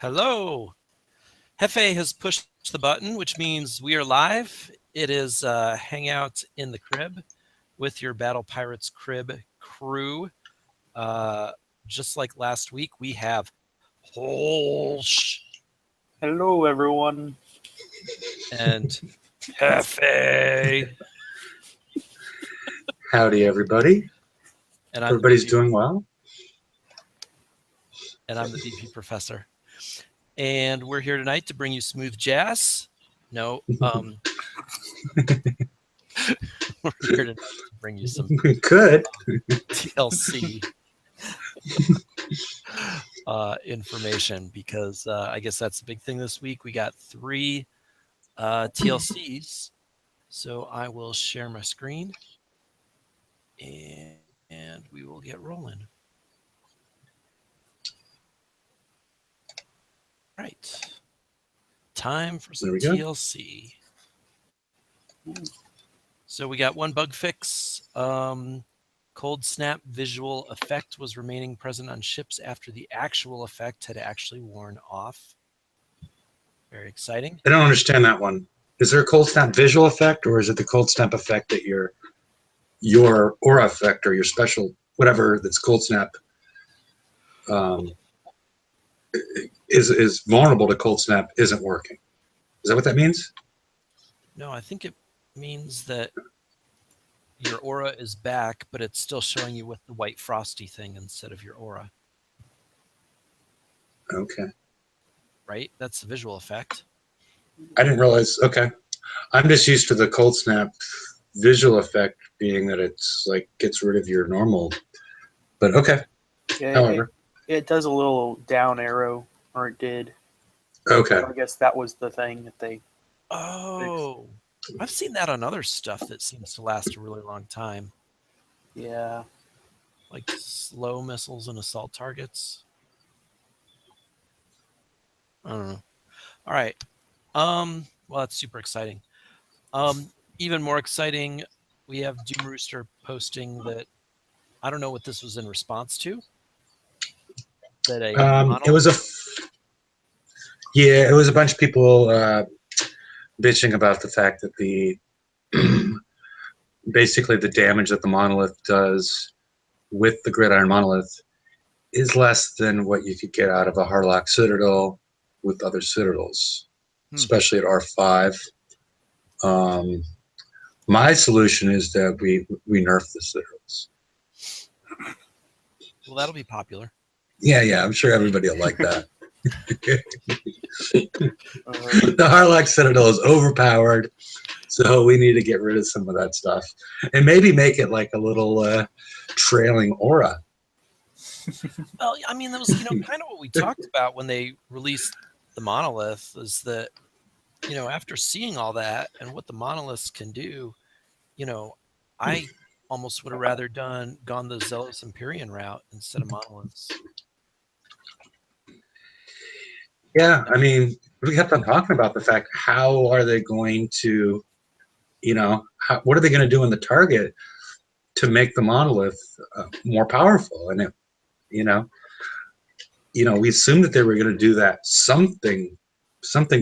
Hello. Hefe has pushed the button, which means we are live. It is Hangout in the Crib with your Battle Pirates Crib crew. Just like last week, we have Holsh. Hello, everyone. And Hefe. Howdy, everybody. And everybody's doing well. And I'm the VP Professor. And we're here tonight to bring you smooth jazz. No, we're here tonight to bring you some good TLC information because I guess that's the big thing this week. We got 3 TLCs. So I will share my screen and we will get rolling. Right. Time for some TLC. So we got one bug fix. Cold snap visual effect was remaining present on ships after the actual effect had actually worn off. Very exciting. I don't understand that one. Is there a cold snap visual effect, or is it the cold snap effect that your aura effect or your special whatever that's cold snap is vulnerable to cold snap isn't working? Is that what that means? No, I think it means that your aura is back, but it's still showing you with the white frosty thing instead of your aura. Okay. Right? That's the visual effect. I didn't realize. Okay. I'm just used to the cold snap visual effect being that it's like gets rid of your normal. But okay. Yeah, However. It does a little down arrow, or it did. Okay. So I guess that was the thing that they... Oh. Fixed. I've seen that on other stuff that seems to last a really long time. Yeah. Like slow missiles and assault targets. I don't know. All right. Well, that's super exciting. Even more exciting, we have Doom Rooster posting that I don't know what this was in response to. That it was it was a bunch of people bitching about the fact that the basically the damage that the Monolith does with the Gridiron Monolith is less than what you could get out of a Harlock Citadel with other Citadels, especially at R5. My solution is that we nerf the Citadels. Well, that'll be popular. Yeah, I'm sure everybody will like that. The Harlock Citadel is overpowered, so we need to get rid of some of that stuff and maybe make it like a little trailing aura. Well, I mean, that was kind of what we talked about when they released the Monolith, is that after seeing all that and what the Monoliths can do, I almost would have rather gone the Zealous Hyperion route instead of Monoliths. Yeah, I mean, we kept on talking about the fact, how are they going to, what are they going to do in the target to make the Monolith more powerful? And we assumed that they were going to do that something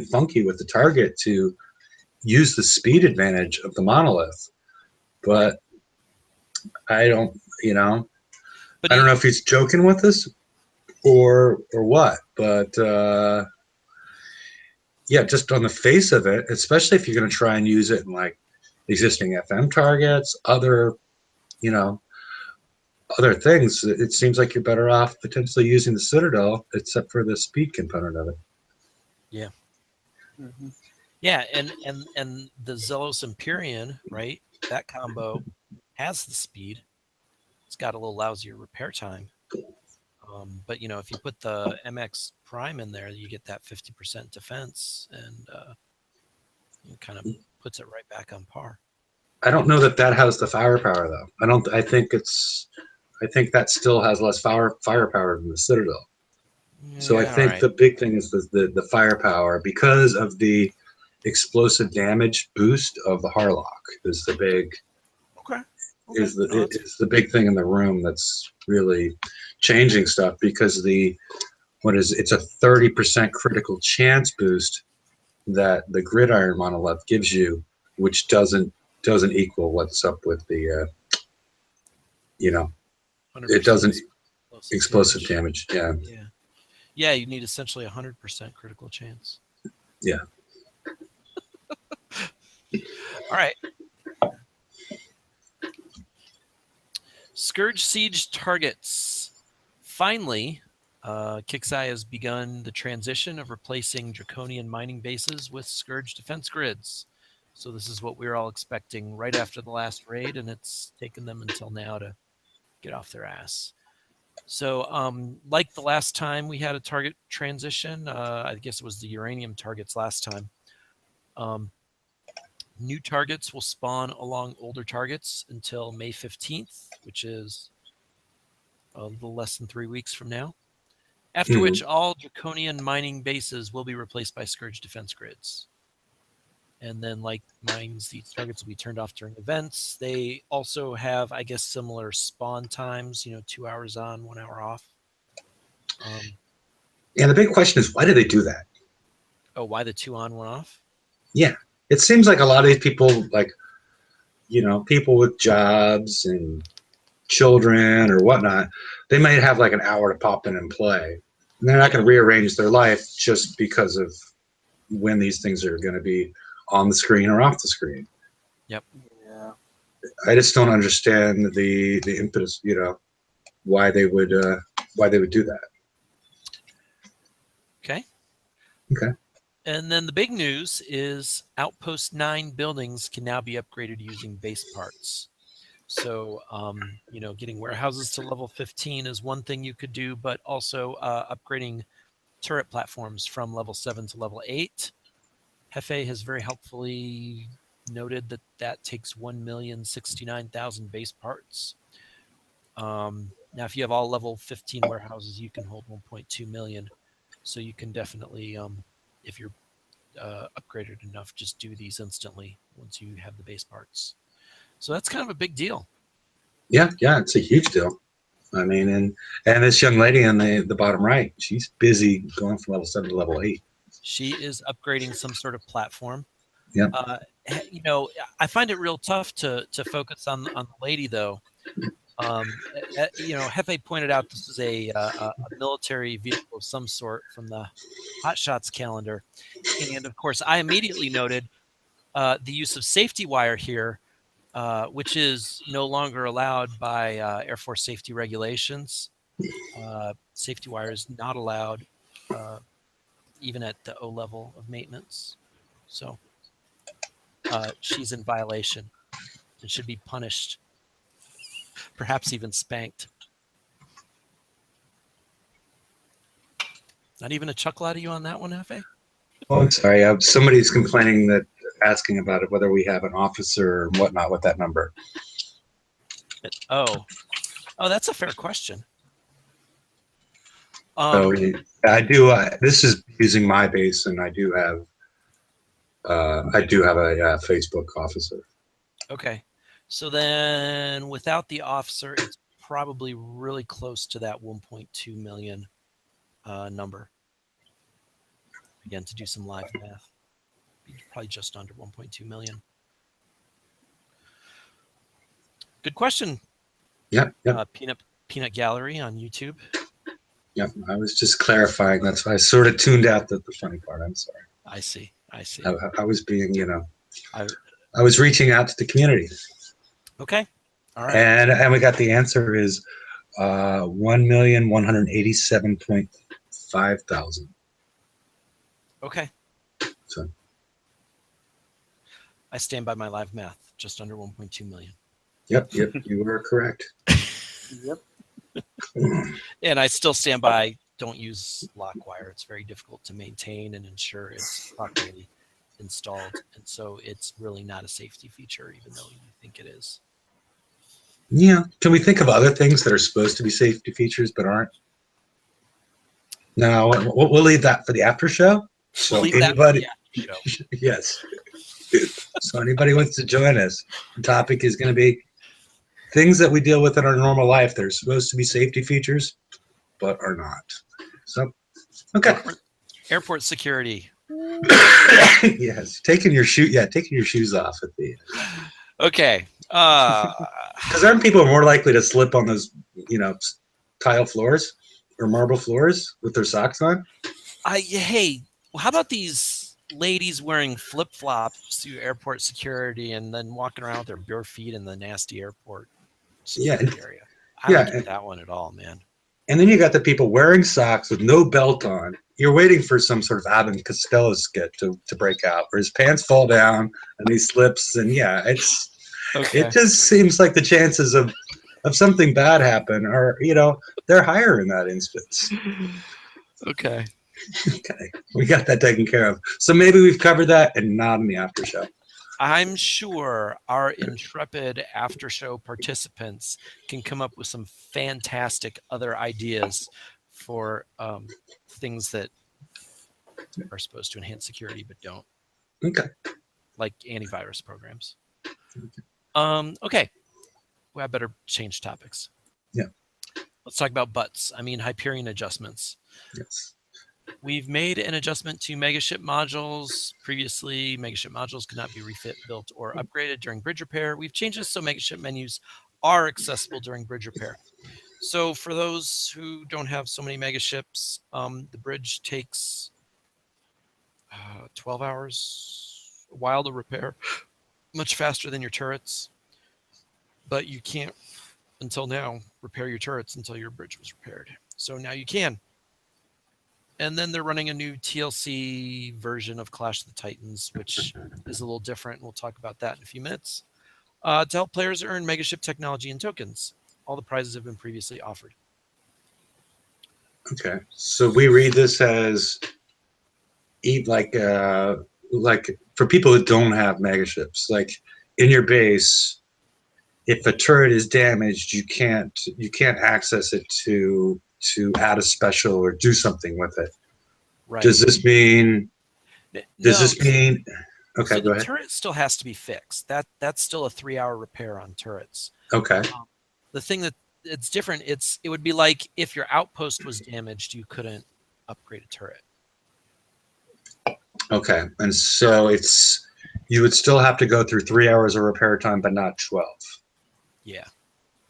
funky with the target to use the speed advantage of the Monolith, but I don't, I don't know if he's joking with us or what, but yeah, just on the face of it, especially if you're going to try and use it in like existing FM targets, other things, it seems like you're better off potentially using the Citadel, except for the speed component of it. Yeah. Mm-hmm. Yeah, and the Zealous Hyperion, right? That combo has the speed. It's got a little lousier repair time. But if you put the MX Prime in there, you get that 50% defense, and it kind of puts it right back on par. I don't know that has the firepower though. I think that still has less firepower than the Citadel. Yeah, so I think the big thing is the firepower, because of the explosive damage boost of the Harlock is the big. Okay. Is the big thing in the room that's really changing stuff, because the it's a 30% critical chance boost that the Gridiron Monolith gives you, which doesn't equal what's up with the it doesn't explosive damage. Yeah. Yeah, you need essentially 100% critical chance. Yeah. All right. Scourge siege targets. Finally, Kixeye has begun the transition of replacing draconian mining bases with Scourge defense grids. So this is what we were all expecting right after the last raid, and it's taken them until now to get off their ass. So like the last time we had a target transition, I guess it was the uranium targets last time. New targets will spawn along older targets until May 15th, which is a little less than 3 weeks from now. After which all draconian mining bases will be replaced by Scourge defense grids. And then like mines, these targets will be turned off during events. They also have, I guess, similar spawn times, 2 hours on, 1 hour off. And the big question is, why do they do that? Oh, why the 2 on, 1 off? Yeah. It seems like a lot of these people, like, people with jobs and children or whatnot, they might have like an hour to pop in and play. And they're not going to rearrange their life just because of when these things are going to be on the screen or off the screen. Yep. Yeah. I just don't understand the impetus, why they would do that. Okay. Okay. And then the big news is Outpost 9 buildings can now be upgraded using base parts. So, getting warehouses to level 15 is one thing you could do, but also upgrading turret platforms from level 7 to level 8. Hefe has very helpfully noted that takes 1,069,000 base parts. Now, if you have all level 15 warehouses, you can hold 1.2 million. So you can definitely, if you're upgraded enough, just do these instantly once you have the base parts. So that's kind of a big deal. Yeah, it's a huge deal. I mean, and this young lady on the bottom right, she's busy going from level 7 to level 8. She is upgrading some sort of platform. Yeah. I find it real tough to focus on the lady, though. Hefe pointed out this is a military vehicle of some sort from the Hot Shots calendar. And, of course, I immediately noted the use of safety wire here, which is no longer allowed by Air Force safety regulations. Safety wire is not allowed even at the O level of maintenance. So she's in violation and should be punished, perhaps even spanked. Not even a chuckle out of you on that one, Hefe? Oh, I'm sorry. Somebody's asking about it, whether we have an officer or whatnot with that number. Oh, that's a fair question. I do. This is using my base, and I do have a Facebook officer. Okay, so then without the officer, it's probably really close to that 1.2 million number. Again, to do some live math, probably just under 1.2 million. Good question. Yep. Peanut Gallery on YouTube. Yep, I was just clarifying. That's why I sort of tuned out the funny part. I'm sorry. I see. I was being, I was reaching out to the community. Okay. All right. And we got the answer is 1,187.5 thousand. Okay. So I stand by my live math, just under 1.2 million. Yep, you were correct. Yep. And I still stand by, don't use lock wire. It's very difficult to maintain and ensure it's properly installed. And so it's really not a safety feature, even though you think it is. Yeah. Can we think of other things that are supposed to be safety features but aren't? No, we'll leave that for the after show. So anybody, yes. So anybody wants to join us, the topic is going to be things that we deal with in our normal life that are supposed to be safety features, but are not. So Okay. Airport security. Yes, taking your shoes off at the Okay. because aren't people more likely to slip on those tile floors or marble floors with their socks on? Hey, how about these ladies wearing flip flops to airport security and then walking around with their bare feet in the nasty airport security area? I don't get that one at all, man. And then you got the people wearing socks with no belt on. You're waiting for some sort of Abbott and Costello skit to break out, where his pants fall down and he slips, and it just seems like the chances of something bad happen are they're higher in that instance. Okay. Okay, we got that taken care of. So maybe we've covered that, and not in the after show. I'm sure our intrepid after show participants can come up with some fantastic other ideas for things that are supposed to enhance security but don't. Okay. Like antivirus programs. Okay. Well, I better change topics. Yeah. Let's talk about butts. Hyperion adjustments. Yes. We've made an adjustment to megaship modules. Previously, megaship modules could not be refit, built, or upgraded during bridge repair. We've changed this so megaship menus are accessible during bridge repair. So for those who don't have so many megaships, the bridge takes 12 hours, a while to repair, much faster than your turrets. But you can't, until now, repair your turrets until your bridge was repaired. So now you can. And then they're running a new TLC version of Clash of the Titans, which is a little different. We'll talk about that in a few minutes. To help players earn megaship technology and tokens. All the prizes have been previously offered. Okay, so we read this as like for people that don't have megaships, like in your base, if a turret is damaged, you can't access it to add a special or do something with it. Right. Does this mean? Okay, so go ahead. The turret still has to be fixed. That's still a 3-hour repair on turrets. Okay. The thing that it's different. It would be like if your outpost was damaged, you couldn't upgrade a turret. Okay, and so you would still have to go through 3 hours of repair time, but not 12. Yeah.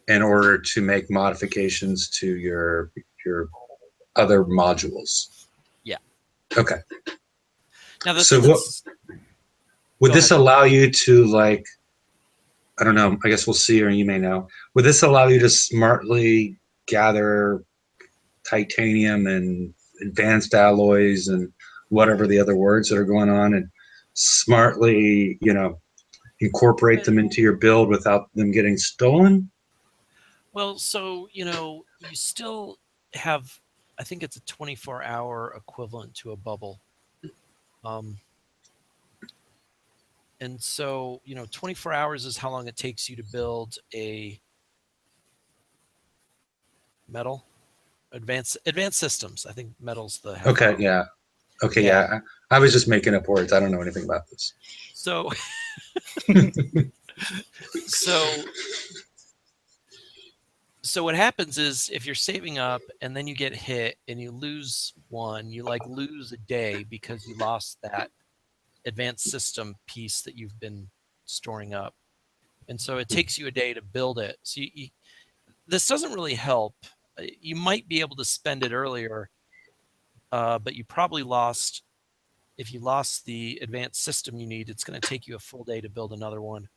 In order to make modifications to your other modules. Yeah. Okay. Now, would this allow you to, like, I don't know, I guess we'll see, or you may know. Would this allow you to smartly gather titanium and advanced alloys and whatever the other words that are going on, and smartly, incorporate them into your build without them getting stolen? Well, so, you still have, I think it's a 24-hour equivalent to a bubble. And so, 24 hours is how long it takes you to build a metal. Advanced systems. I think metal's the... Okay, yeah. Okay, yeah. I was just making up words. I don't know anything about this. So... So what happens is if you're saving up and then you get hit and you lose one, you lose a day because you lost that advanced system piece that you've been storing up. And so it takes you a day to build it. So this doesn't really help. You might be able to spend it earlier, but you probably lost, if you lost the advanced system you need, it's going to take you a full day to build another one.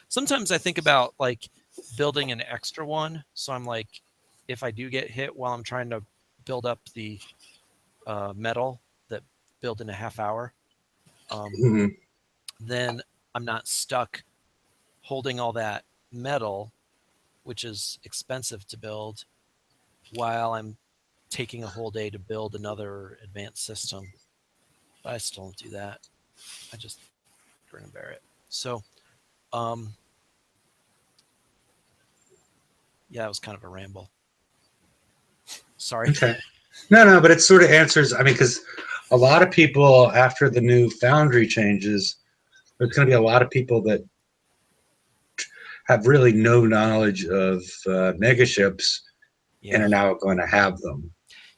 Sometimes I think about building an extra one. So I'm like, if I do get hit while I'm trying to build up the metal that build in a half hour, then I'm not stuck holding all that metal, which is expensive to build, while I'm taking a whole day to build another advanced system. But I still don't do that. I just grin and bear it. So, yeah, it was kind of a ramble. Sorry. Okay. No, but it sort of answers, because a lot of people, after the new Foundry changes, there's going to be a lot of people that have really no knowledge of megaships and are now going to have them.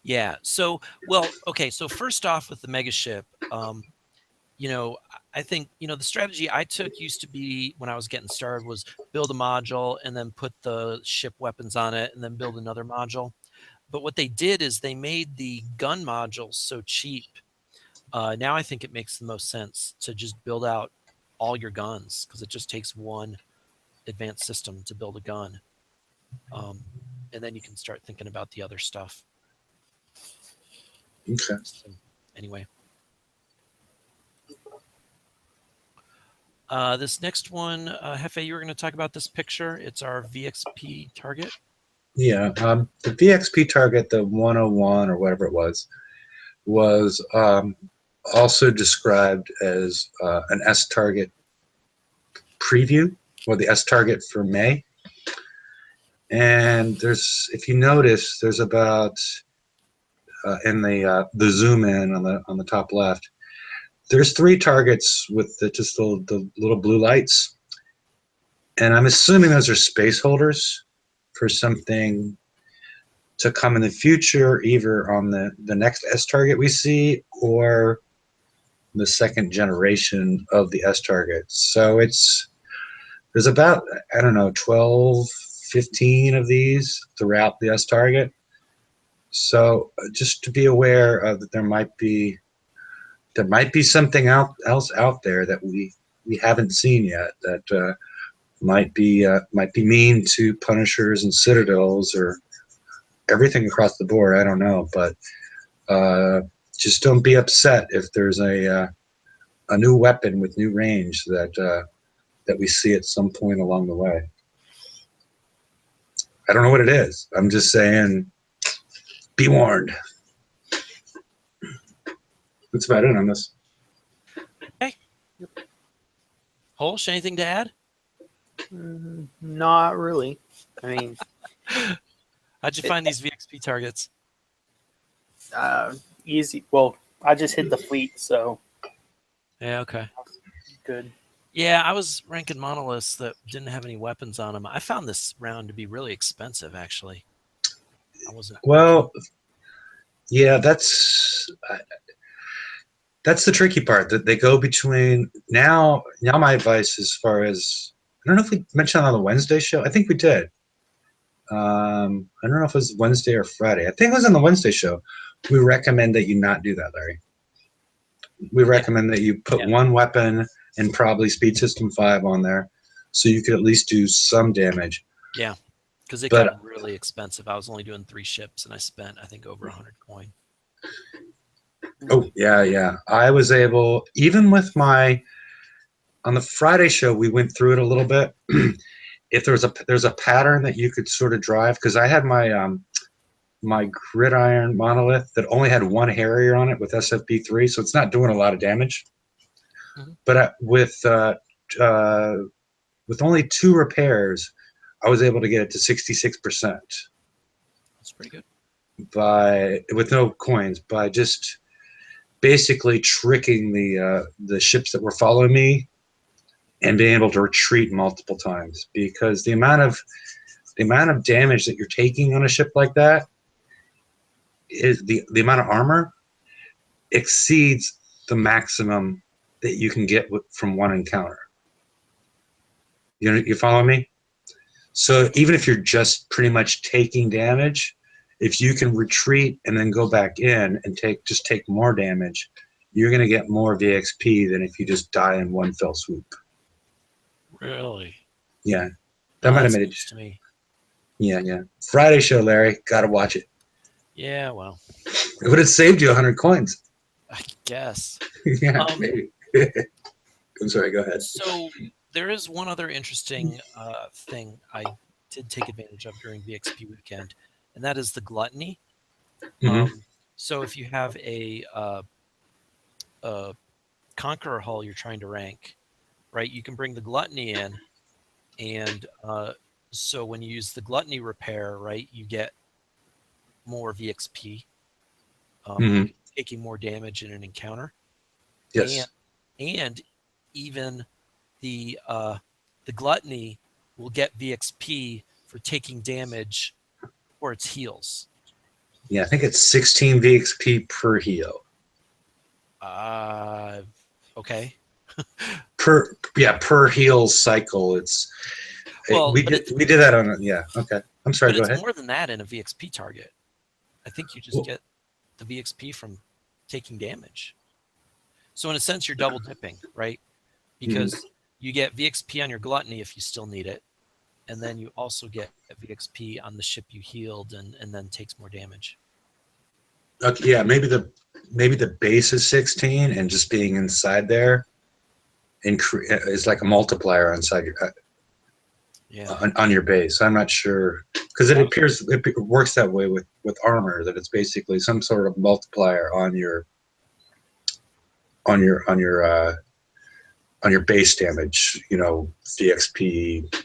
Yeah. So, well, okay. So first off, with the mega ship, I think the strategy I took used to be when I was getting started was build a module and then put the ship weapons on it and then build another module. But what they did is they made the gun modules so cheap. Now I think it makes the most sense to just build out all your guns because it just takes one advanced system to build a gun. And then you can start thinking about the other stuff. Okay. So, anyway. This next one, Hefe, you were going to talk about this picture. It's our VXP target. Yeah. The VXP target, the 101 or whatever it was also described as an S target preview, or the S target for May. And if you notice, there's about in the zoom in on the top left, there's 3 targets with just the little blue lights, and I'm assuming those are space holders for something to come in the future, either on the next S target we see or the second generation of the S targets. So there's about, I don't know, 12, 15 of these throughout the S target. So just to be aware that there might be something else out there that we haven't seen yet that might be mean to Punishers and Citadels or everything across the board. I don't know, but just don't be upset if there's a new weapon with new range that we see at some point along the way. I don't know what it is. I'm just saying, be warned. That's about it on this. Okay. Holsh, anything to add? Not really. I mean, how'd you find these VXP targets? Easy. Well, I just hit the fleet, so Yeah, okay. Good. Yeah, I was ranking monoliths that didn't have any weapons on them. I found this round to be really expensive, actually. I wasn't. Well, yeah, that's the tricky part, that they go between now. My advice, as far as, I don't know if we mentioned on the Wednesday show. I think we did. I don't know if it was Wednesday or Friday. I think it was on the Wednesday show. We recommend that you not do that, Larry. We recommend that you put one weapon and probably Speed System 5 on there, so you could at least do some damage. Yeah, because it got really expensive. I was only doing 3 ships, and I spent, I think, over 100 coin. Oh, yeah. I was able, even with on the Friday show, we went through it a little bit. If there's a pattern that you could sort of drive, because I had my Gridiron Monolith that only had 1 Harrier on it with SFB3, so it's not doing a lot of damage. Mm-hmm. But with only 2 repairs, I was able to get it to 66%. That's pretty good. With no coins, by just basically tricking the ships that were following me and being able to retreat multiple times, because the amount of damage that you're taking on a ship like that is the amount of armor exceeds the maximum that you can get from 1 encounter. You follow me? So even if you're just pretty much taking damage, if you can retreat and then go back in and take more damage, you're going to get more VXP than if you just die in one fell swoop. Really? Yeah. That might have made it to me. Yeah. Friday show, Larry. Got to watch it. Yeah, well. It would have saved you 100 coins. I guess. Yeah, maybe. I'm sorry, go ahead. So there is one other interesting thing I did take advantage of during VXP weekend, and that is the gluttony. Mm-hmm. So if you have a Conqueror hull you're trying to rank, right, you can bring the gluttony in, and so when you use the gluttony repair, right, you get more VXP, taking more damage in an encounter. Yes. And even the gluttony will get VXP for taking damage for its heals. Yeah, I think it's 16 VXP per heal. Okay. Per heal cycle. Well, We did that on okay. I'm sorry, but go it's ahead. more than that in a VXP target. I think you just get the VXP from taking damage. So in a sense, you're double dipping, right? Because you get VXP on your gluttony if you still need it, and then you also get VXP on the ship you healed and then takes more damage. Okay, yeah, maybe the base is 16 and just being inside there is like a multiplier inside on your base. I'm not sure because it appears it works that way with armor, that it's basically some sort of multiplier on your base damage, VXP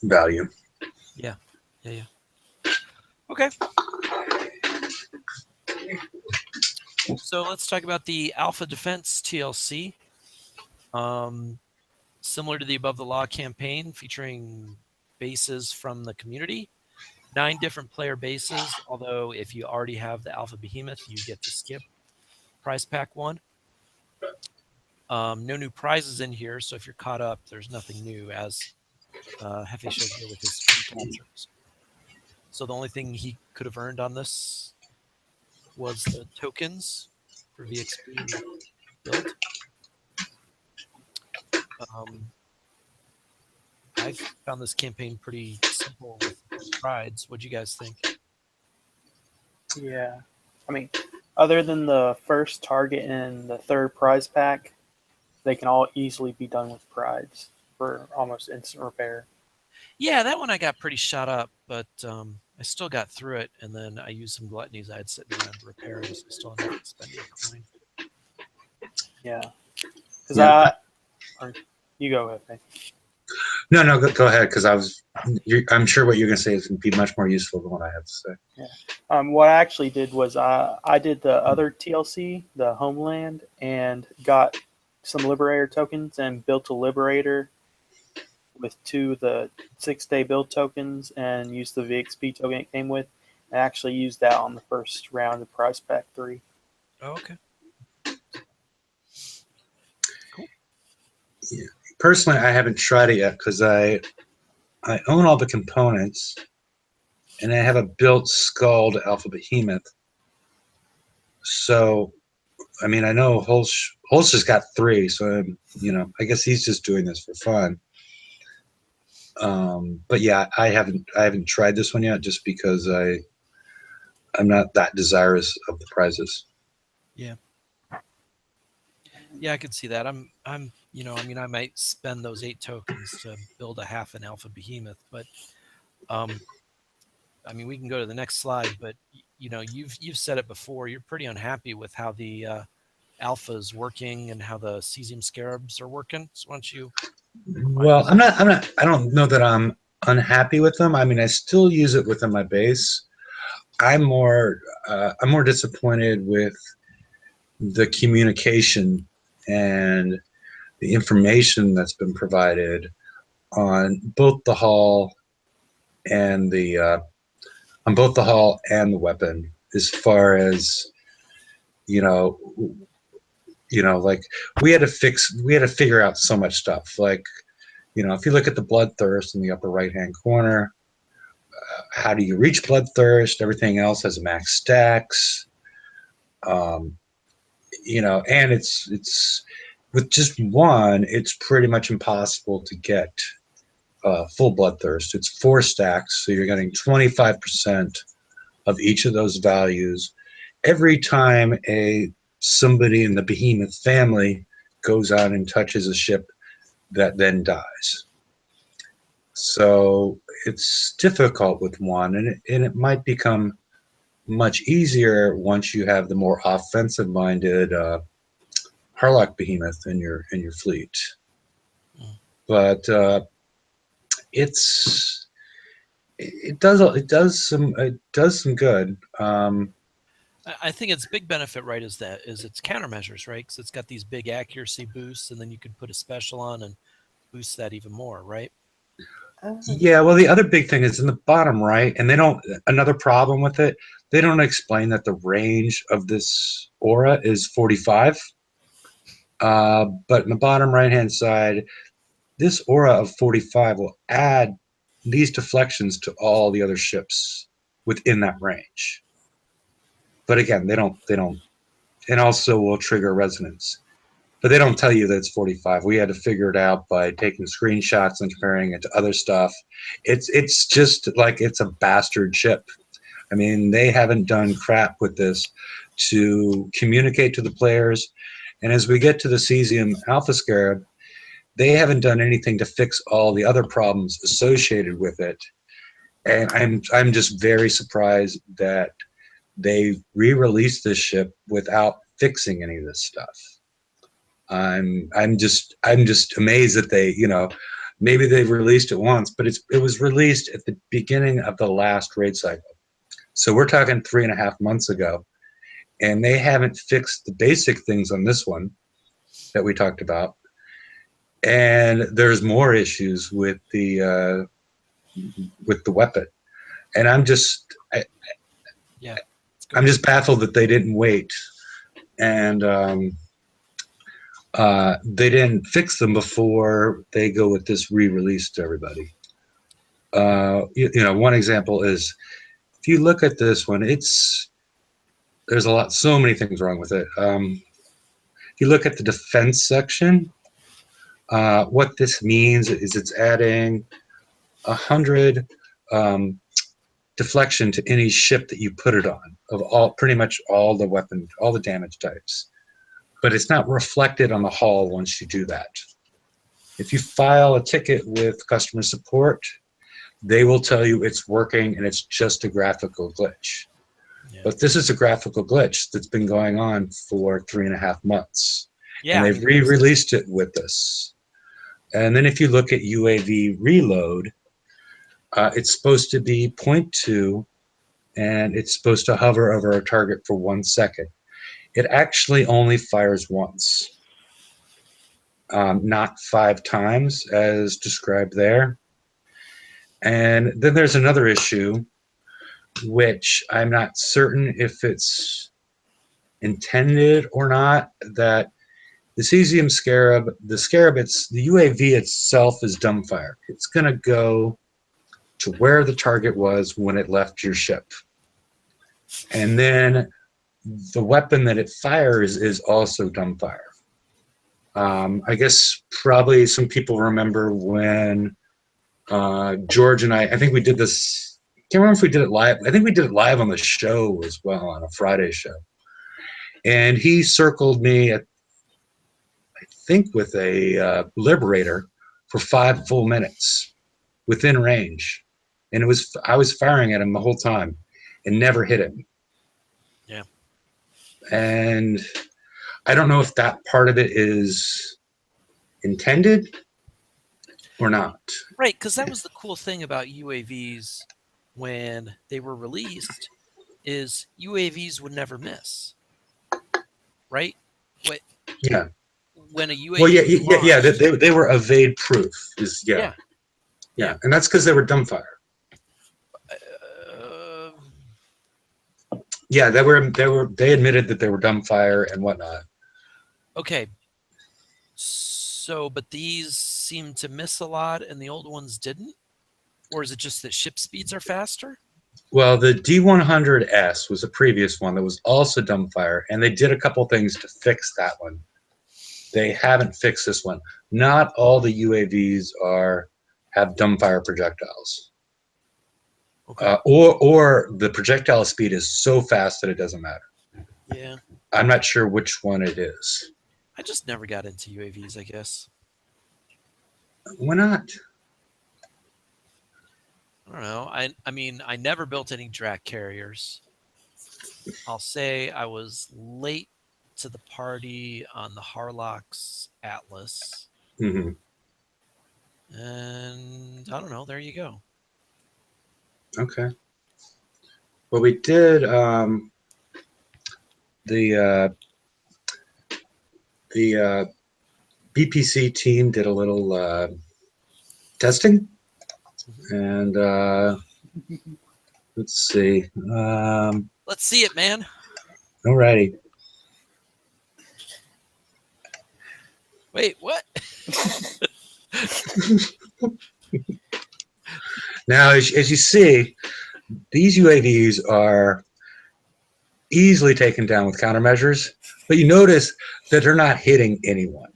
value. Yeah. Okay. So let's talk about the Alpha Defense TLC. Similar to the Above the Law campaign, featuring bases from the community. 9 different player bases, although if you already have the Alpha Behemoth, you get to skip prize pack 1. No new prizes in here, so if you're caught up, there's nothing new, as Hefe showed here with his screen captures. So the only thing he could have earned on this was the tokens for VXP build. I found this campaign pretty simple with prides. What do you guys think? Yeah. I mean, other than the first target and the third prize pack, they can all easily be done with prides for almost instant repair. Yeah, that one I got pretty shot up, but I still got through it, and then I used some gluttonies I had sitting around to repair them, so I still ended up spending a coin. Yeah. Because you go with me. No, go ahead, because I'm sure what you're going to say is going to be much more useful than what I have to say. Yeah. What I actually did was I did the other TLC, the Homeland, and got some Liberator tokens and built a Liberator with 2 of the 6-day build tokens and used the VXP token it came with. I actually used that on the first round of Prize Pack 3. Oh, okay. Cool. Yeah. Personally, I haven't tried it yet because I own all the components, and I have a built Skulled Alpha Behemoth. So, I mean, I know Holster's got 3, so I guess he's just doing this for fun. But yeah, I haven't tried this one yet, just because I'm not that desirous of the prizes. Yeah. Yeah, I could see that. I might spend those 8 tokens to build a half an Alpha Behemoth, but we can go to the next slide, but you've said it before, you're pretty unhappy with how the Alpha is working and how the Cesium Scarabs are working. So why don't you? Well, I don't know that I'm unhappy with them. I mean, I still use it within my base. I'm more disappointed with the communication and the information that's been provided on both the hull and the weapon, as far as like we had to figure out so much stuff. Like, if you look at the bloodthirst in the upper right hand corner, how do you reach bloodthirst? Everything else has max stacks. And it's with just one, it's pretty much impossible to get full bloodthirst. It's 4 stacks, so you're getting 25% of each of those values every time somebody in the Behemoth family goes out and touches a ship that then dies. So it's difficult with one, and it might become much easier once you have the more offensive-minded Harlock Behemoth in your fleet. But it does some good. I think its big benefit, right, is its countermeasures, right? Because it's got these big accuracy boosts, and then you could put a special on and boost that even more, right? Yeah, well, the other big thing is in the bottom right, and they don't. Another problem with it, they don't explain that the range of this aura is 45. But in the bottom right-hand side, this aura of 45 will add these deflections to all the other ships within that range. But again, they don't, and also will trigger resonance. But they don't tell you that it's 45. We had to figure it out by taking screenshots and comparing it to other stuff. It's just like it's a bastard ship. I mean, they haven't done crap with this to communicate to the players. And as we get to the Cesium Alpha Scarab, they haven't done anything to fix all the other problems associated with it. And I'm just very surprised that they re-released this ship without fixing any of this stuff. I'm just amazed that they, maybe they've released it once, but it was released at the beginning of the last raid cycle. So we're talking 3.5 months ago, and they haven't fixed the basic things on this one that we talked about. And there's more issues with the weapon, and I'm just baffled that they didn't wait, and they didn't fix them before they go with this re-release to everybody. One example is if you look at this one, there's so many things wrong with it. If you look at the defense section, what this means is it's adding 100 deflection to any ship that you put it on of pretty much all the weapon, all the damage types. But it's not reflected on the hull once you do that. If you file a ticket with customer support, they will tell you it's working and it's just a graphical glitch. Yeah. But this is a graphical glitch that's been going on for 3.5 months. Yeah, and they've re-released it with this. And then if you look at UAV reload, it's supposed to be 0.2, and it's supposed to hover over a target for 1 second. It actually only fires once, not 5 times as described there. And then there's another issue, which I'm not certain if it's intended or not, that the Cesium Scarab, the UAV itself is dumbfire. It's going to go to where the target was when it left your ship. And then the weapon that it fires is also dumbfire. I guess probably some people remember when George and I think we did this, I can't remember if we did it live. I think we did it live on the show as well, on a Friday show. And he circled me at, I think with a Liberator for 5 full minutes within range. And I was firing at him the whole time and never hit him. Yeah. And I don't know if that part of it is intended or not. Right, because that was the cool thing about UAVs when they were released, is UAVs would never miss. Right? Yeah. When a UAV launched, they were evade proof. Yeah. And that's because they were dumbfire. Yeah, they admitted that they were dumbfire and whatnot. Okay. So, but these seem to miss a lot and the old ones didn't? Or is it just that ship speeds are faster? Well, the D100S was a previous one that was also dumbfire, and they did a couple things to fix that one. They haven't fixed this one. Not all the UAVs have dumbfire projectiles. Okay. Or the projectile speed is so fast that it doesn't matter. Yeah. I'm not sure which one it is. I just never got into UAVs, I guess. Why not? I don't know. I mean, I never built any Drac carriers. I'll say I was late to the party on the Harlock's Atlas. Mm-hmm. And I don't know. There you go. Okay. Well, we did the BPC team did a little testing, And let's see. Let's see it, man. Alrighty. Wait, what? Now, as you see, these UAVs are easily taken down with countermeasures, but you notice that they're not hitting anyone.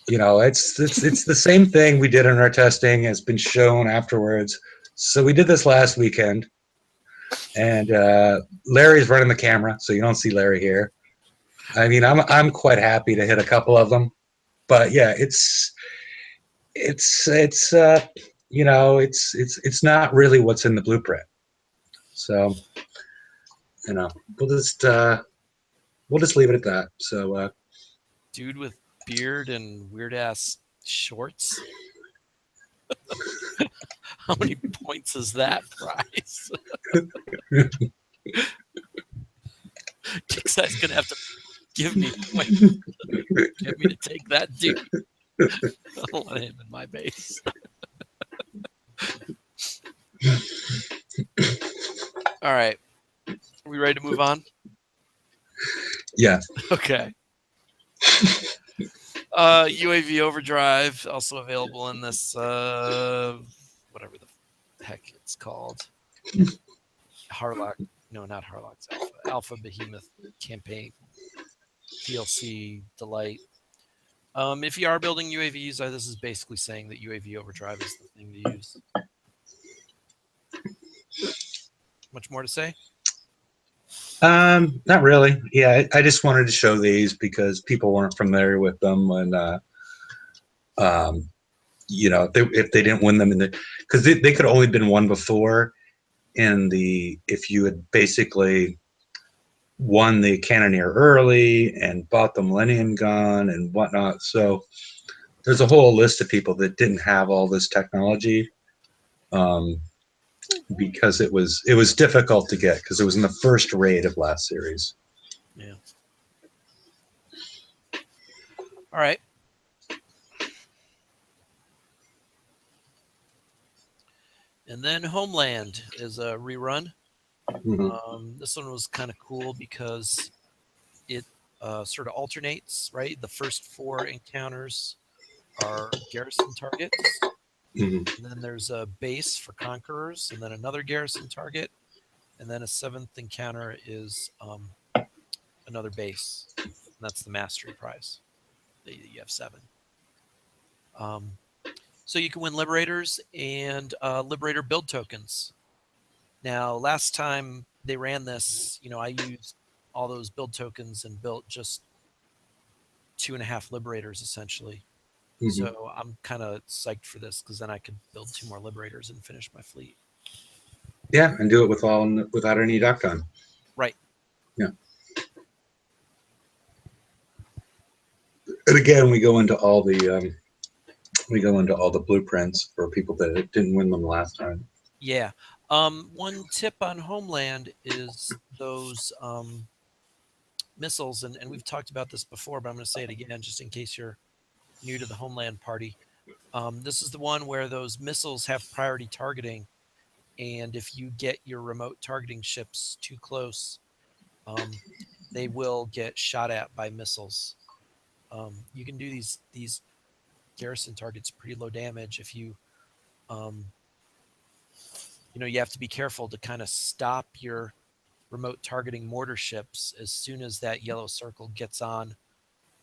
You know, it's the same thing we did in our testing. Has been shown afterwards. So we did this last weekend, and Larry's running the camera, so you don't see Larry here. I mean, I'm quite happy to hit a couple of them, but yeah, it's you know, it's not really what's in the blueprint. So, you know, we'll just leave it at that. So, Dude with beard and weird ass shorts. How many points is that prize? Kicksai's gonna have to give me points. Get me to take that dude. I don't want him in my base. All right. Are we ready to move on? yeah. Okay. UAV Overdrive, also available in this, whatever the heck it's called. Harlock. No, not Harlock's Alpha. Alpha Behemoth campaign. DLC Delight. If you are building UAVs, this is basically saying that UAV Overdrive is the thing to use. Much more to say? Not really. Yeah, I just wanted to show these because people weren't familiar with them, and you know, if they didn't win them in the, because they could only been won before in the, if you had basically won the Cannoneer early and bought the Millennium Gun and whatnot. So there's a whole list of people that didn't have all this technology. Because it was difficult to get because it was in the first raid of last series. Yeah. All right. And then Homeland is a rerun. Mm-hmm. This one was kind of cool because it sort of alternates, right? The first 4 encounters are garrison targets. Mm-hmm. And then there's a base for conquerors, and then another garrison target, and then a 7th encounter is another base, and that's the mastery prize. You have 7. So you can win liberators and liberator build tokens. Now, last time they ran this, you know, I used all those build tokens and built just 2.5 liberators essentially. Mm-hmm. So I'm kind of psyched for this because then I could build 2 more liberators and finish my fleet. Yeah, and do it without any dock time. Right. Yeah. And again, we go into all the blueprints for people that didn't win them last time. Yeah. One tip on Homeland is those missiles, and we've talked about this before, but I'm going to say it again just in case you're new to the Homeland party. This is the one where those missiles have priority targeting, and if you get your remote targeting ships too close, they will get shot at by missiles. You can do these garrison targets pretty low damage if you you know, you have to be careful to kind of stop your remote targeting mortar ships as soon as that yellow circle gets on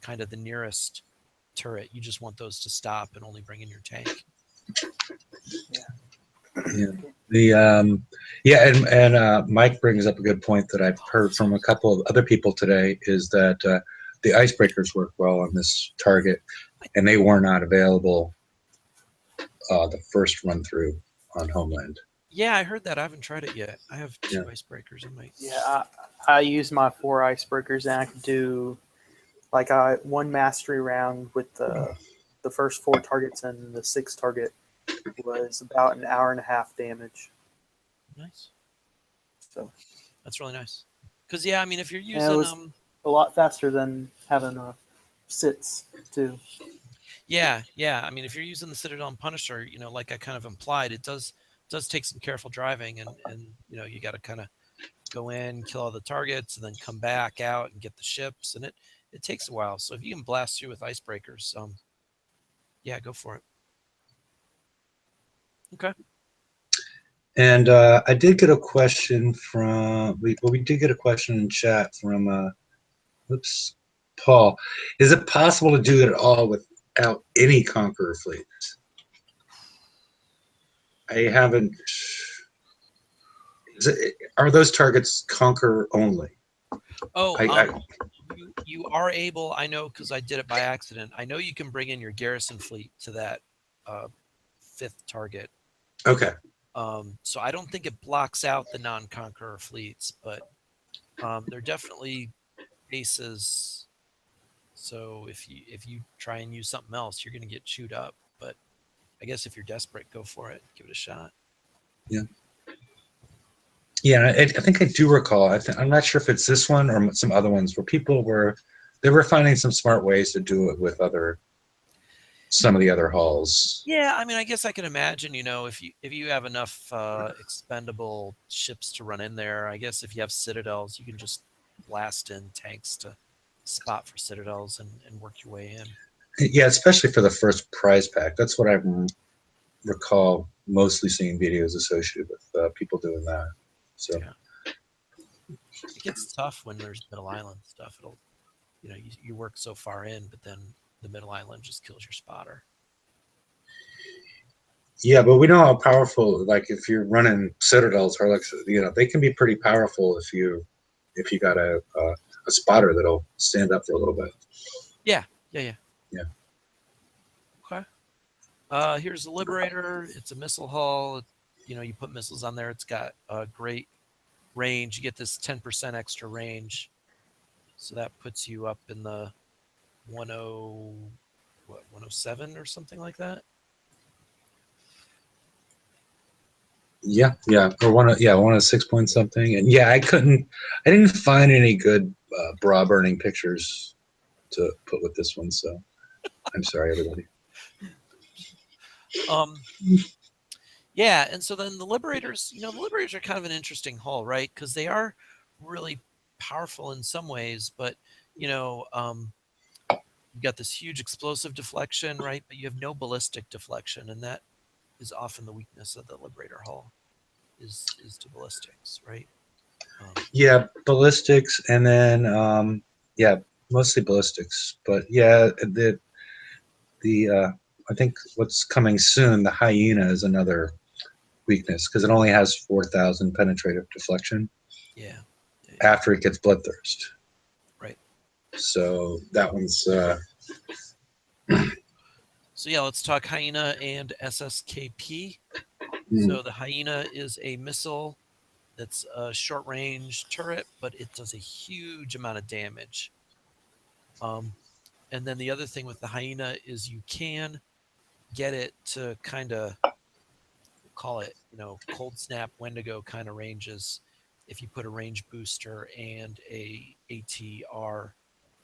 kind of the nearest turret. You just want those to stop and only bring in your tank. And Mike brings up a good point that I've heard from a couple of other people today is that the icebreakers work well on this target, and they were not available the first run through on Homeland. Yeah, I heard that. I haven't tried it yet. I have 2 icebreakers in my. Yeah, I use my 4 icebreakers, and I can do like 1 mastery round with the first 4 targets, and the 6th target was about 1.5 hours damage. Nice. So that's really nice. Because yeah, I mean, if you're using it was a lot faster than having sits too. Yeah, yeah. I mean, if you're using the Citadel and Punisher, you know, like I kind of implied, it does take some careful driving, and you know, you got to kind of go in, kill all the targets, and then come back out and get the ships, and it takes a while. So if you can blast through with icebreakers, yeah, go for it. Okay. And I did get a question from we did get a question in chat from oops, Paul. Is it possible to do it all without any Conqueror fleets? I haven't. Are those targets Conqueror only? Oh, I you are able. I know because I did it by accident. I know you can bring in your garrison fleet to that 5th target. okay. So I don't think it blocks out the non-conqueror fleets, but they're definitely bases. So if you try and use something else, you're going to get chewed up. But I guess if you're desperate, go for it. Give it a shot. Yeah. Yeah, I think I do recall. I'm not sure if it's this one or some other ones where people were finding some smart ways to do it with some of the other halls. Yeah, I mean, I guess I can imagine, you know, if you have enough expendable ships to run in there, I guess if you have citadels, you can just blast in tanks to spot for citadels and work your way in. Yeah, especially for the first prize pack. That's what I recall mostly seeing videos associated with people doing that. So yeah. It gets tough when there's middle island stuff. It'll, you know, you work so far in, but then the middle island just kills your spotter. yeah, but we know how powerful. Like if you're running citadels, or like you know, they can be pretty powerful if you got a spotter that'll stand up for a little bit. Yeah. Yeah. Okay. Here's the Liberator. It's a missile hull. You know, you put missiles on there. It's got a great range. You get this 10% extra range. So that puts you up in the 107 or something like that. Yeah, or 106 point something, and yeah, I didn't find any good bra burning pictures to put with this one, so I'm sorry, everybody. Yeah, and so then the Liberators, you know, the Liberators are kind of an interesting hull, right? Because they are really powerful in some ways, but you know, you've got this huge explosive deflection, right? But you have no ballistic deflection, and that is often the weakness of the Liberator hull, is to ballistics, right? Yeah, ballistics, and then yeah, mostly ballistics, but yeah, the I think what's coming soon, the Hyena, is another weakness because it only has 4,000 penetrative deflection. Yeah. After it gets bloodthirst. Right. So that one's. So yeah, let's talk Hyena and SSKP. So the Hyena is a missile that's a short-range turret, but it does a huge amount of damage. And then the other thing with the Hyena is you can get it to kind of call it, you know, cold snap, Wendigo kind of ranges if you put a range booster and a ATR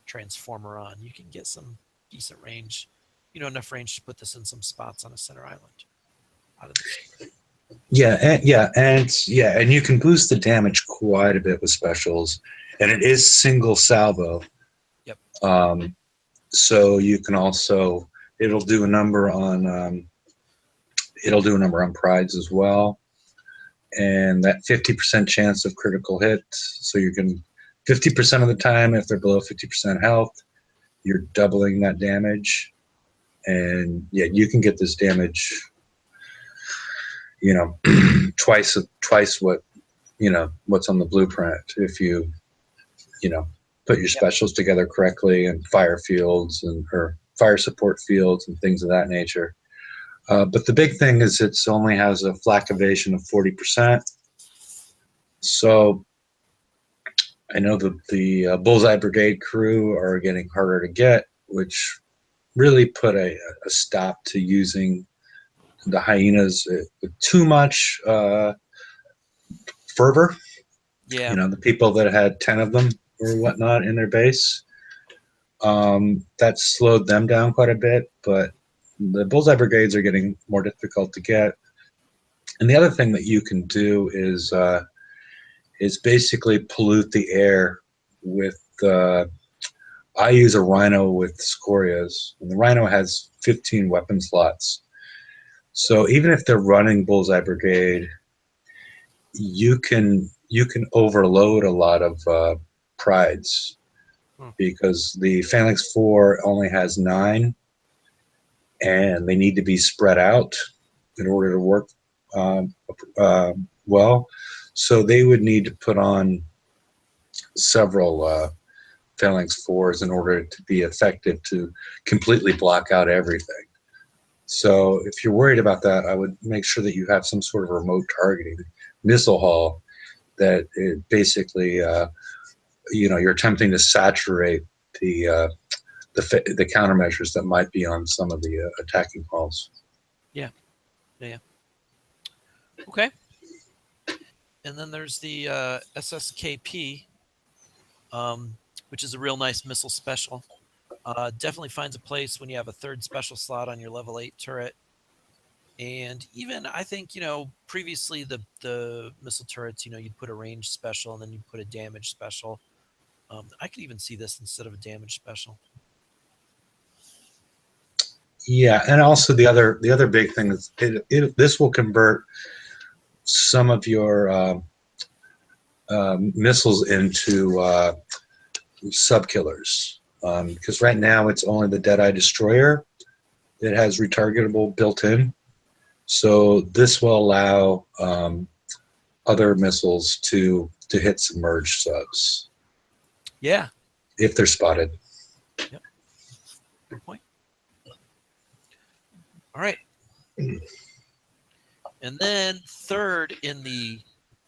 transformer on. You can get some decent range, you know, enough range to put this in some spots on a center island out of this. And you can boost the damage quite a bit with specials, and it is single salvo. Yep. So you can also it'll do a number on prides as well, and that 50% chance of critical hit. So you can 50% of the time if they're below 50% health, you're doubling that damage, and yeah, you can get this damage. You know, twice what, you know, what's on the blueprint if you know, put your specials together correctly and fire fields or fire support fields and things of that nature. But the big thing is it only has a flak evasion of 40%. So I know that the Bullseye Brigade crew are getting harder to get, which really put a stop to using the Hyenas with too much fervor. Yeah. You know, the people that had 10 of them or whatnot in their base. That slowed them down quite a bit, but the bullseye brigades are getting more difficult to get. And the other thing that you can do is basically pollute the air with. I use a Rhino with scorias, and the Rhino has 15 weapon slots. So even if they're running bullseye brigade, you can overload a lot of prides because the Phalanx 4 only has 9, and they need to be spread out in order to work well. So they would need to put on several Phalanx 4s in order to be effective to completely block out everything. So if you're worried about that, I would make sure that you have some sort of remote targeting missile hull that it basically, you're attempting to saturate the countermeasures that might be on some of the attacking hulls. Yeah. Okay. And then there's the SSKP, which is a real nice missile special. Definitely finds a place when you have a 3rd special slot on your level 8 turret. And even, I think, previously the missile turrets, you'd put a range special and then you'd put a damage special. I could even see this instead of a damage special. Yeah, and also the other big thing is this will convert some of your missiles into sub-killers. Because right now it's only the Deadeye Destroyer that has retargetable built in. So this will allow other missiles to hit submerged subs. Yeah. If they're spotted. Yep. Good point. All right. And then third in the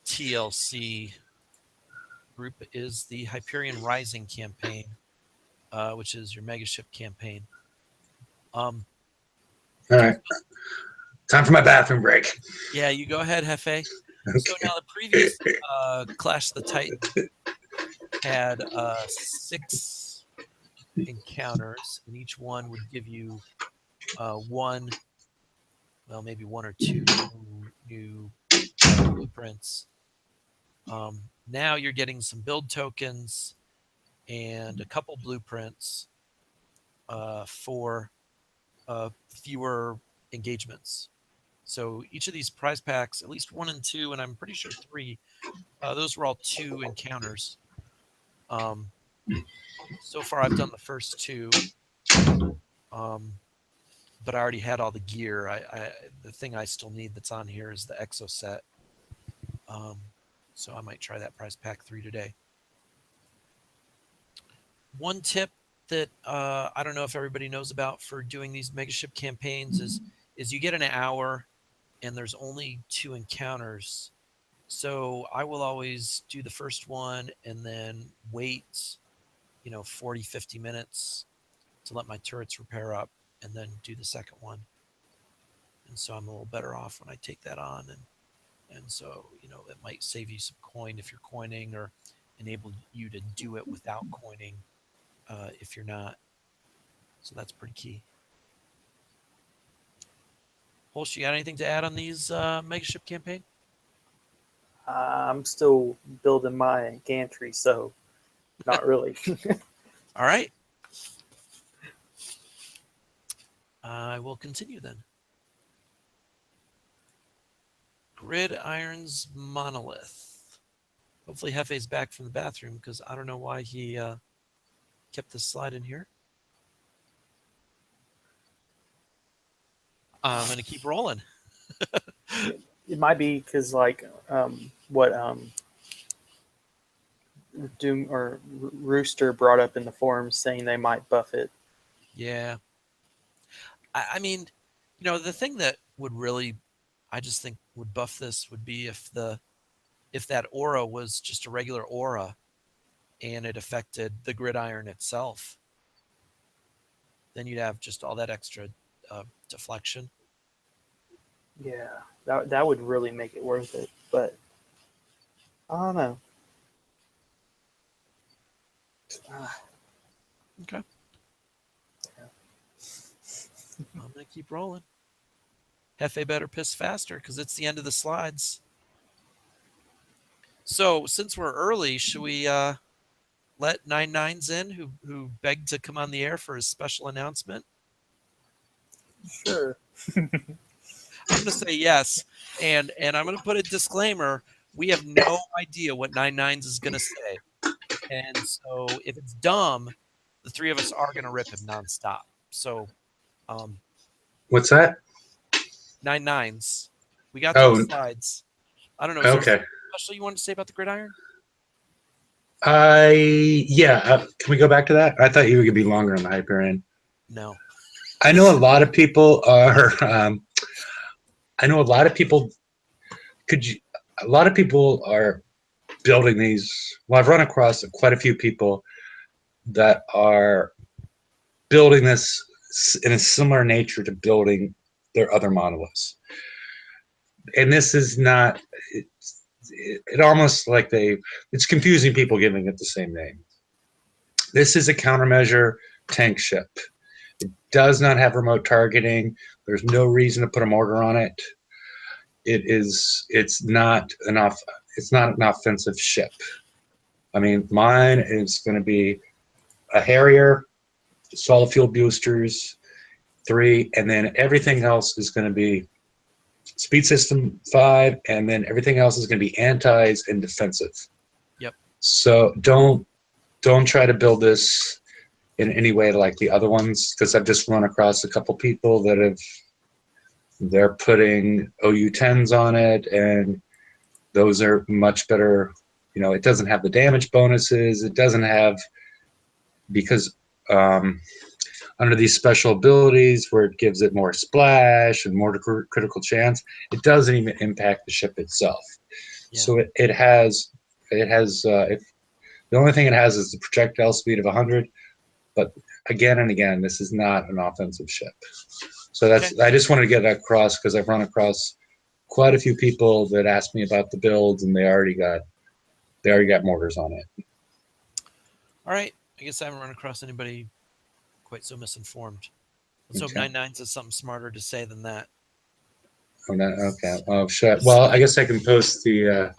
TLC group is the Hyperion Rising campaign, which is your megaship campaign. All right. Time for my bathroom break. Yeah, you go ahead, Hefe. Okay. So now the previous Clash of the Titan had 6 encounters, and each one would give you maybe 1 or 2 new blueprints. Now you're getting some build tokens and a couple blueprints for fewer engagements. So each of these prize packs, at least 1 and 2, and I'm pretty sure 3, those were all 2 encounters. So far I've done the first 2, but I already had all the gear. The thing I still need that's on here is the exo set. So I might try that prize pack 3 today. One tip that I don't know if everybody knows about for doing these megaship campaigns is you get an hour and there's only 2 encounters. So I will always do the first one and then wait, 40, 50 minutes to let my turrets repair up and then do the second one. And so I'm a little better off when I take that on. And so, it might save you some coin if you're coining, or enable you to do it without coining if you're not. So that's pretty key. Holsh, you got anything to add on these megaship campaign? I'm still building my gantry, so not really. All right. I will continue then. Gridiron's Monolith. Hopefully Hefe's back from the bathroom, because I don't know why he kept this slide in here. I'm going to keep rolling. It might be because, like, what Doom or Rooster brought up in the forums, saying they might buff it. Yeah. I mean, the thing that would really, I just think would buff this would be if that aura was just a regular aura and it affected the Gridiron itself. Then you'd have just all that extra deflection. Yeah, that would really make it worth it, but I don't know. Okay. I'm gonna keep rolling. Hefe better piss faster because it's the end of the slides. So since we're early, should we let 99s in who begged to come on the air for his special announcement? Sure. I'm going to say yes, and I'm going to put a disclaimer. We have no idea what 99s is going to say, and so if it's dumb, the three of us are going to rip him nonstop. So, What's that? 99s. We got Oh. those slides. I don't know. Is there Okay. something special you want to say about the Gridiron? Yeah. Can we go back to that? I thought you were gonna be longer on the Hyperion. No. I know a lot of people are. I know a lot of people. A lot of people are building these. Well, I've run across quite a few people that are building this in a similar nature to building their other monoliths, and this is not. It almost like it's confusing people giving it the same name. This is a countermeasure tank ship. It does not have remote targeting. There's no reason to put a mortar on it. It's not an offensive ship. I mean, mine is going to be a Harrier, solid fuel boosters, 3, and then everything else is going to be speed system 5, and then everything else is going to be antis and defensive. Yep. So don't try to build this in any way like the other ones, because I've just run across a couple people that they're putting OU-10s on it, and those are much better. You know, it doesn't have the damage bonuses. It doesn't have, because under these special abilities where it gives it more splash and more critical chance, it doesn't even impact the ship itself. Yeah. So it has the only thing it has is the projectile speed of 100, but again and again, this is not an offensive ship. So that's, okay. I just wanted to get that across because I've run across quite a few people that asked me about the builds, and they already got mortars on it. All right, I guess I haven't run across anybody quite so misinformed. Let's hope 99 says something smarter to say than that. Oh, no, okay. Oh, well, I guess I can post the.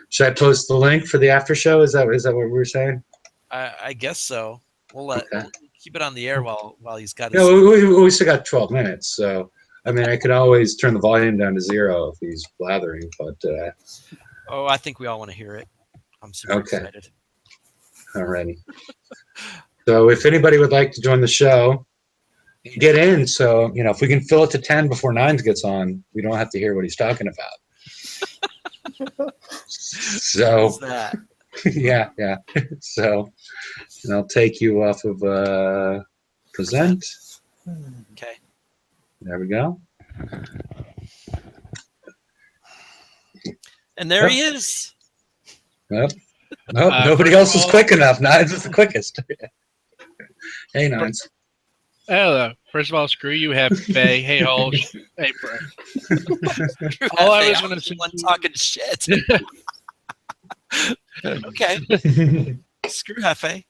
Should I post the link for the after show? Is that what we were saying? I guess so. We'll keep it on the air while he's got. Yeah, we still got 12 minutes, so I mean, I could always turn the volume down to 0 if he's blathering. But oh, I think we all want to hear it. I'm super excited. Alrighty. So if anybody would like to join the show, get in. So, you know, if we can fill it to 10 before 9 gets on, we don't have to hear what he's talking about. So, what's that? yeah. So, and I'll take you off of present. Okay. There we go. And there he is. Nope. Nobody else was quick enough. Nines was the quickest. Hey, Nines. Hello. First of all, screw you, Hefe. Hey, Hulch. Hey, Brett. All I was going to say. One talking shit. Okay. Screw Hefe.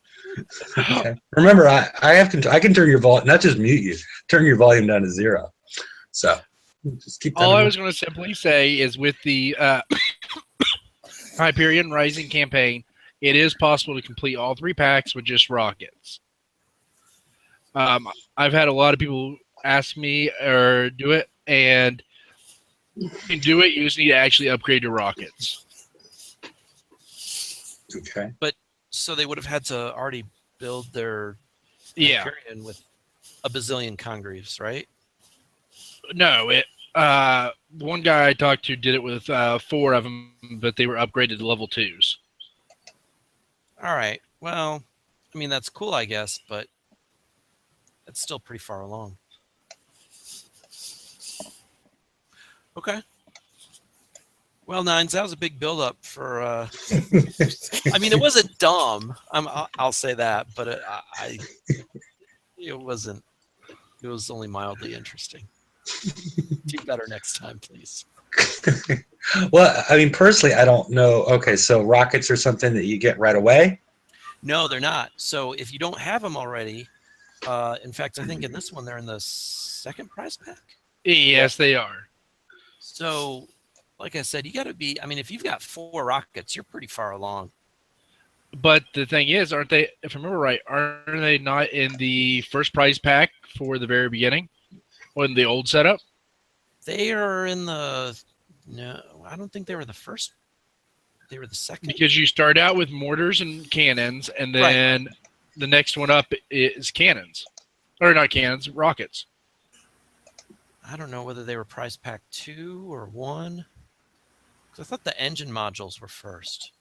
Okay. Remember, I can turn your volume, not just mute you, turn your volume down to 0. So just keep. All I was going to simply say is with the Hyperion Rising campaign, it is possible to complete all 3 packs with just rockets. I've had a lot of people ask me or do it, and you can do it. You just need to actually upgrade your rockets. Okay. But so they would have had to already build their Hyperion with a bazillion Congreves, right? No, one guy I talked to did it with 4 of them, but they were upgraded to level 2s. All right. Well, I mean, that's cool, I guess, but it's still pretty far along. Okay. Well, Nines, that was a big build-up for. I mean, it wasn't dumb. I'll say that, but it wasn't. It was only mildly interesting. Do better next time, please. Well, I mean, personally, I don't know. Okay, so rockets are something that you get right away? No, they're not. So if you don't have them already, In fact, I think in this one they're in the second prize pack. Yes, they are. So, like I said, you got to be. I mean, if you've got 4 rockets, you're pretty far along. But the thing is, aren't they? If I remember right, aren't they not in the first prize pack for the very beginning, or in the old setup? They are in the. No, I don't think they were the first. They were the second. Because you start out with mortars and cannons, and then the next one up is cannons, or not cannons, rockets. I don't know whether they were prize pack 2 or 1. Because I thought the engine modules were first.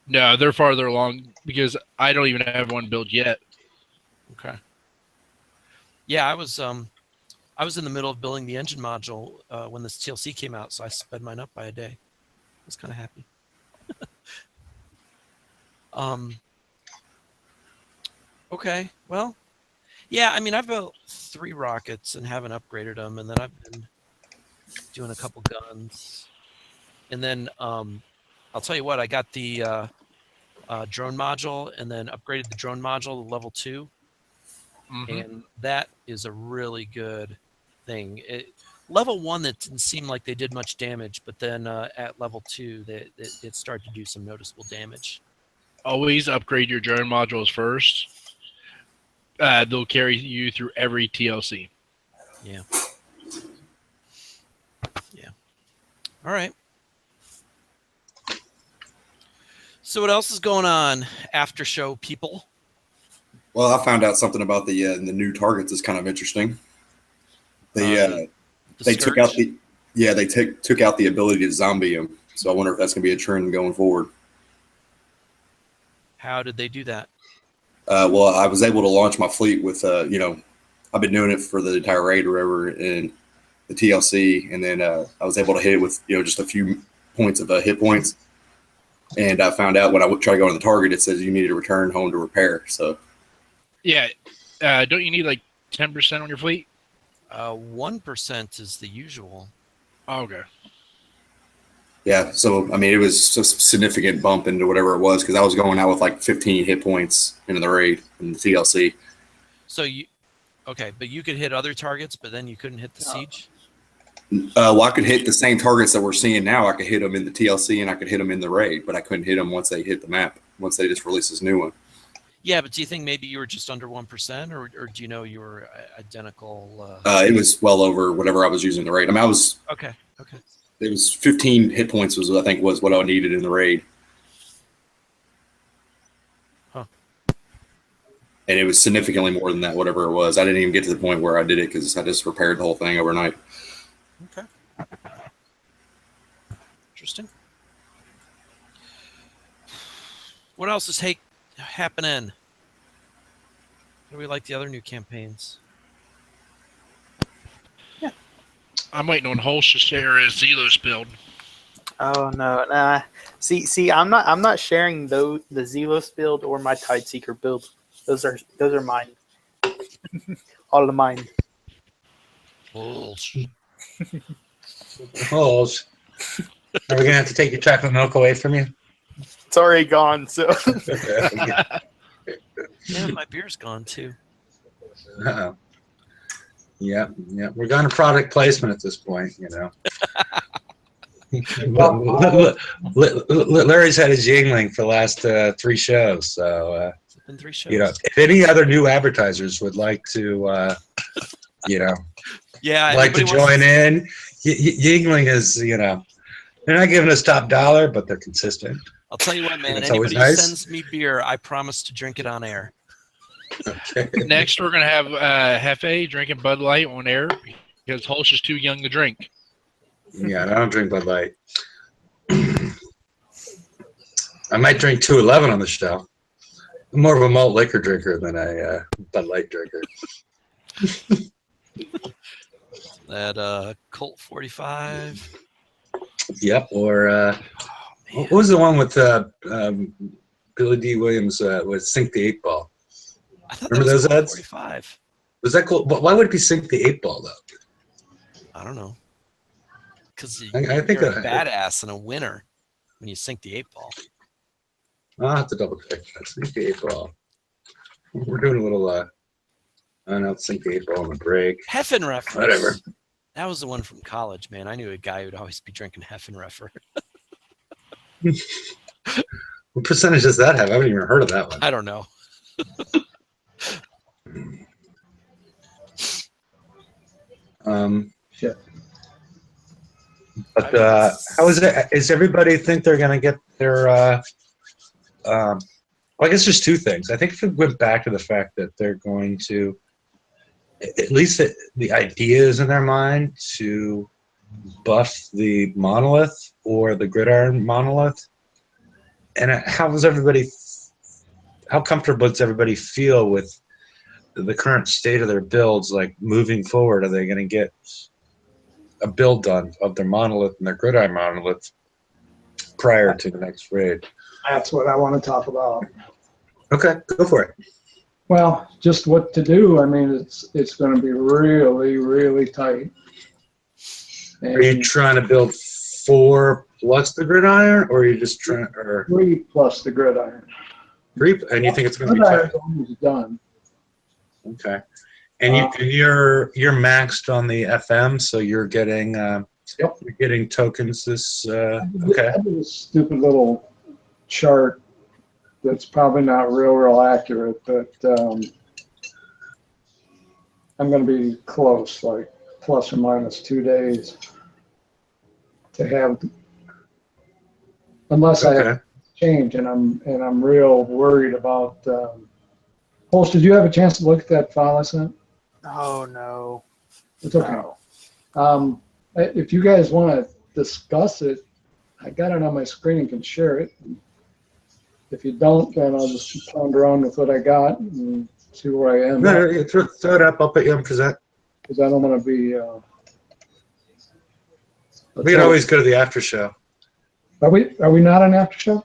No, they're farther along because I don't even have one built yet. Okay. Yeah, I was in the middle of building the engine module when this TLC came out, so I sped mine up by a day. I was kind of happy. Okay, well, yeah, I mean, I've built 3 rockets and haven't upgraded them, and then I've been doing a couple guns. And then I'll tell you what, I got the drone module and then upgraded the drone module to level 2. And that is a really good thing. Level 1, that didn't seem like they did much damage, but then at level 2, it started to do some noticeable damage. Always upgrade your drone modules first. They'll carry you through every TLC. Yeah. Yeah. All right. So what else is going on, after show people? Well, I found out something about the new targets is kind of interesting. They took out took out the ability to zombie them. So I wonder if that's going to be a trend going forward. How did they do that? Well, I was able to launch my fleet with I've been doing it for the entire raid or whatever in the TLC, and then I was able to hit it with just a few points of hit points. And I found out when I try to go on the target, it says you need to return home to repair. So yeah, don't you need like 10% on your fleet? 1% is the usual. Oh, okay. Yeah, so I mean, it was just a significant bump into whatever it was because I was going out with like 15 hit points into the raid in the TLC. So but you could hit other targets, but then you couldn't hit the siege? Well, I could hit the same targets that we're seeing now. I could hit them in the TLC and I could hit them in the raid, but I couldn't hit them once they hit the map, once they just released this new one. Yeah, but do you think maybe you were just under 1%, or do you know you were identical? It was well over whatever I was using in the raid. I mean, I was okay. It was 15 hit points was what I needed in the raid. Huh. And it was significantly more than that, whatever it was. I didn't even get to the point where I did it because I just repaired the whole thing overnight. Okay. Interesting. What else is happening? How do we like the other new campaigns? I'm waiting on Holst to share his Zelos build. Oh no, nah. See, I'm not sharing the Zelos build or my Tideseeker build. Those are mine. All of mine. Bullshit. Holes. Are we gonna have to take your chocolate milk away from you? It's already gone. So Yeah, my beer's gone too. Uh-oh. Yeah. We're going to product placement at this point, Larry's had his Yingling for the last 3 shows, so It's been 3 shows. if any other new advertisers would like to, Yeah, like to join in, Yingling is, they're not giving us top dollar, but they're consistent. I'll tell you what, man. It's Anybody always nice. who sends me beer, I promise to drink it on air. Okay. Next, we're going to have Hefe drinking Bud Light on air because Holst is too young to drink. Yeah, I don't drink Bud Light. I might drink 211 on the show. I'm more of a malt liquor drinker than a Bud Light drinker. That Colt 45. Yep, or what was the one with Billy D. Williams with Sink the 8 Ball? I thought Remember that was those Colt ads? 45. Was that cool? But why would it be Sink the 8 Ball, though? I don't know. Because I think you're a badass and a winner when you sink the 8 ball. I'll have to double check that. Sink the 8 Ball. We're doing a little I don't think April on the break. Heffenreffer. Whatever. That was the one from college, man. I knew a guy who'd always be drinking Heffenreffer. What percentage does that have? I haven't even heard of that one. I don't know. Shit. But how is it? Is everybody think they're going to get their? Well, I guess there's two things. I think if we went back to the fact that they're going to, at least the idea is in their mind to buff the Monolith or the Gridiron Monolith. And how comfortable does everybody feel with the current state of their builds? Like moving forward, are they going to get a build done of their Monolith and their Gridiron Monolith prior to the next raid? That's what I want to talk about. Okay, go for it. Well, just what to do. I mean, it's going to be really, really tight. And Are you trying to build 4 plus the Gridiron, or are you just trying, or 3 plus the Gridiron. 3? And you think it's going to be Gridiron's tight? almost done. Okay. And you're maxed on the FM, so you're getting Yep. you're getting tokens. This okay. I did a stupid little chart that's probably not real accurate, but I'm going to be close, like plus or minus 2 days to have, unless I have change, and I'm real worried about. Holst, did you have a chance to look at that file I sent? Oh no. It's okay. No. If you guys want to discuss it, I got it on my screen and can share it. If you don't, then I'll just pound around with what I got and see where I am. No, throw it up. I'll put you on present. Because I don't want to be. We can always go to the after show. Are we not an after show?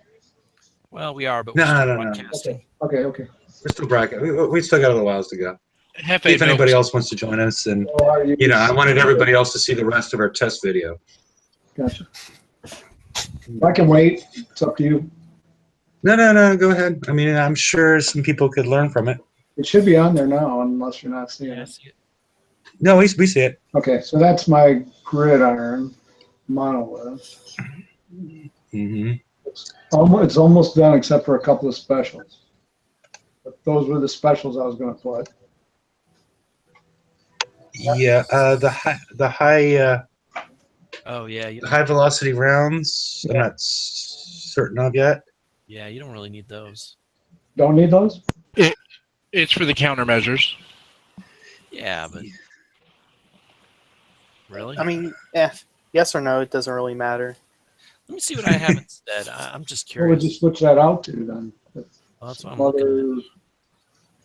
Well, we are, but No, we're still no. broadcasting. Okay. We're still broadcasting. We still got a little whiles to go. Hefe If anybody knows. else wants to join us, and Or are you, I wanted everybody else to see the rest of our test video. Gotcha. If I can wait, it's up to you. No. Go ahead. I mean, I'm sure some people could learn from it. It should be on there now, unless you're not seeing Yeah, I it. see it. No, we see it. Okay, so that's my Gridiron Monolith. Mm-hmm. It's almost done except for a couple of specials. But those were the specials I was going to put. Yeah. The high Oh yeah, high velocity rounds. I'm not certain of yet. yeah. You don't really need those. Don't need those? It's for the countermeasures. Yeah, but really, I mean, yes or no, it doesn't really matter. let me see what I have instead. I'm just What would curious. you switch that out to then? Well, that's what I'm looking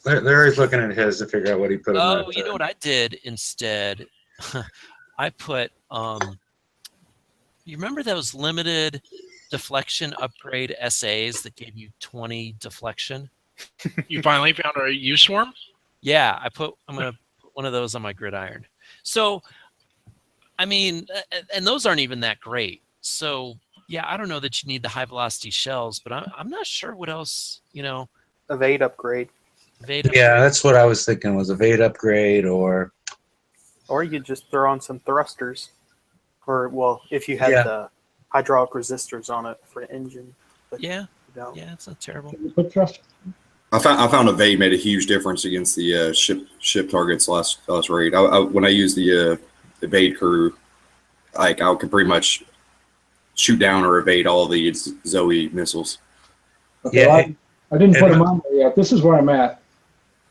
at. Larry's looking at his to figure out what he put in Oh, that. you know what I did instead? I put you remember those limited deflection upgrade SAs that gave you 20 deflection? You finally found a use for 'em? Yeah, I'm gonna put one of those on my Gridiron. So, I mean, and those aren't even that great. So, yeah, I don't know that you need the high velocity shells, but I'm not sure what else, Evade upgrade. Veda. Yeah, that's what I was thinking, was a Vade upgrade, or Or you just throw on some thrusters. Or, well, if you have the hydraulic resistors on it for the engine. But Yeah, you don't. yeah, it's not terrible. Can you put thrust? I found evade made a huge difference against the ship targets last raid. When I used the evade crew, I could pretty much shoot down or evade all the Zoe missiles. Okay, Yeah, I didn't put them on there yet. This is where I'm at.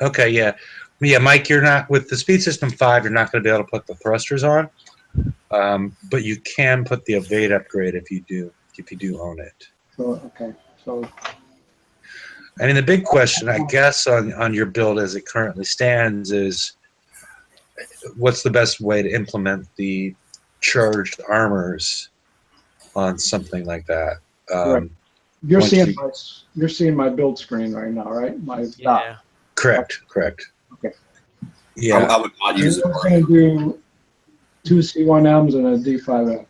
okay, yeah, Mike, you're not with the Speed System 5. You're not going to be able to put the thrusters on, but you can put the evade upgrade if you do own it. So, okay, so I mean, the big question, I guess, on your build as it currently stands is, what's the best way to implement the charged armors on something like that? Right. You're once seeing my build screen right now, right? My dot. Yeah. Correct. Okay. Yeah. I would not use it. I'm going to do 2 C1Ms and a D5X.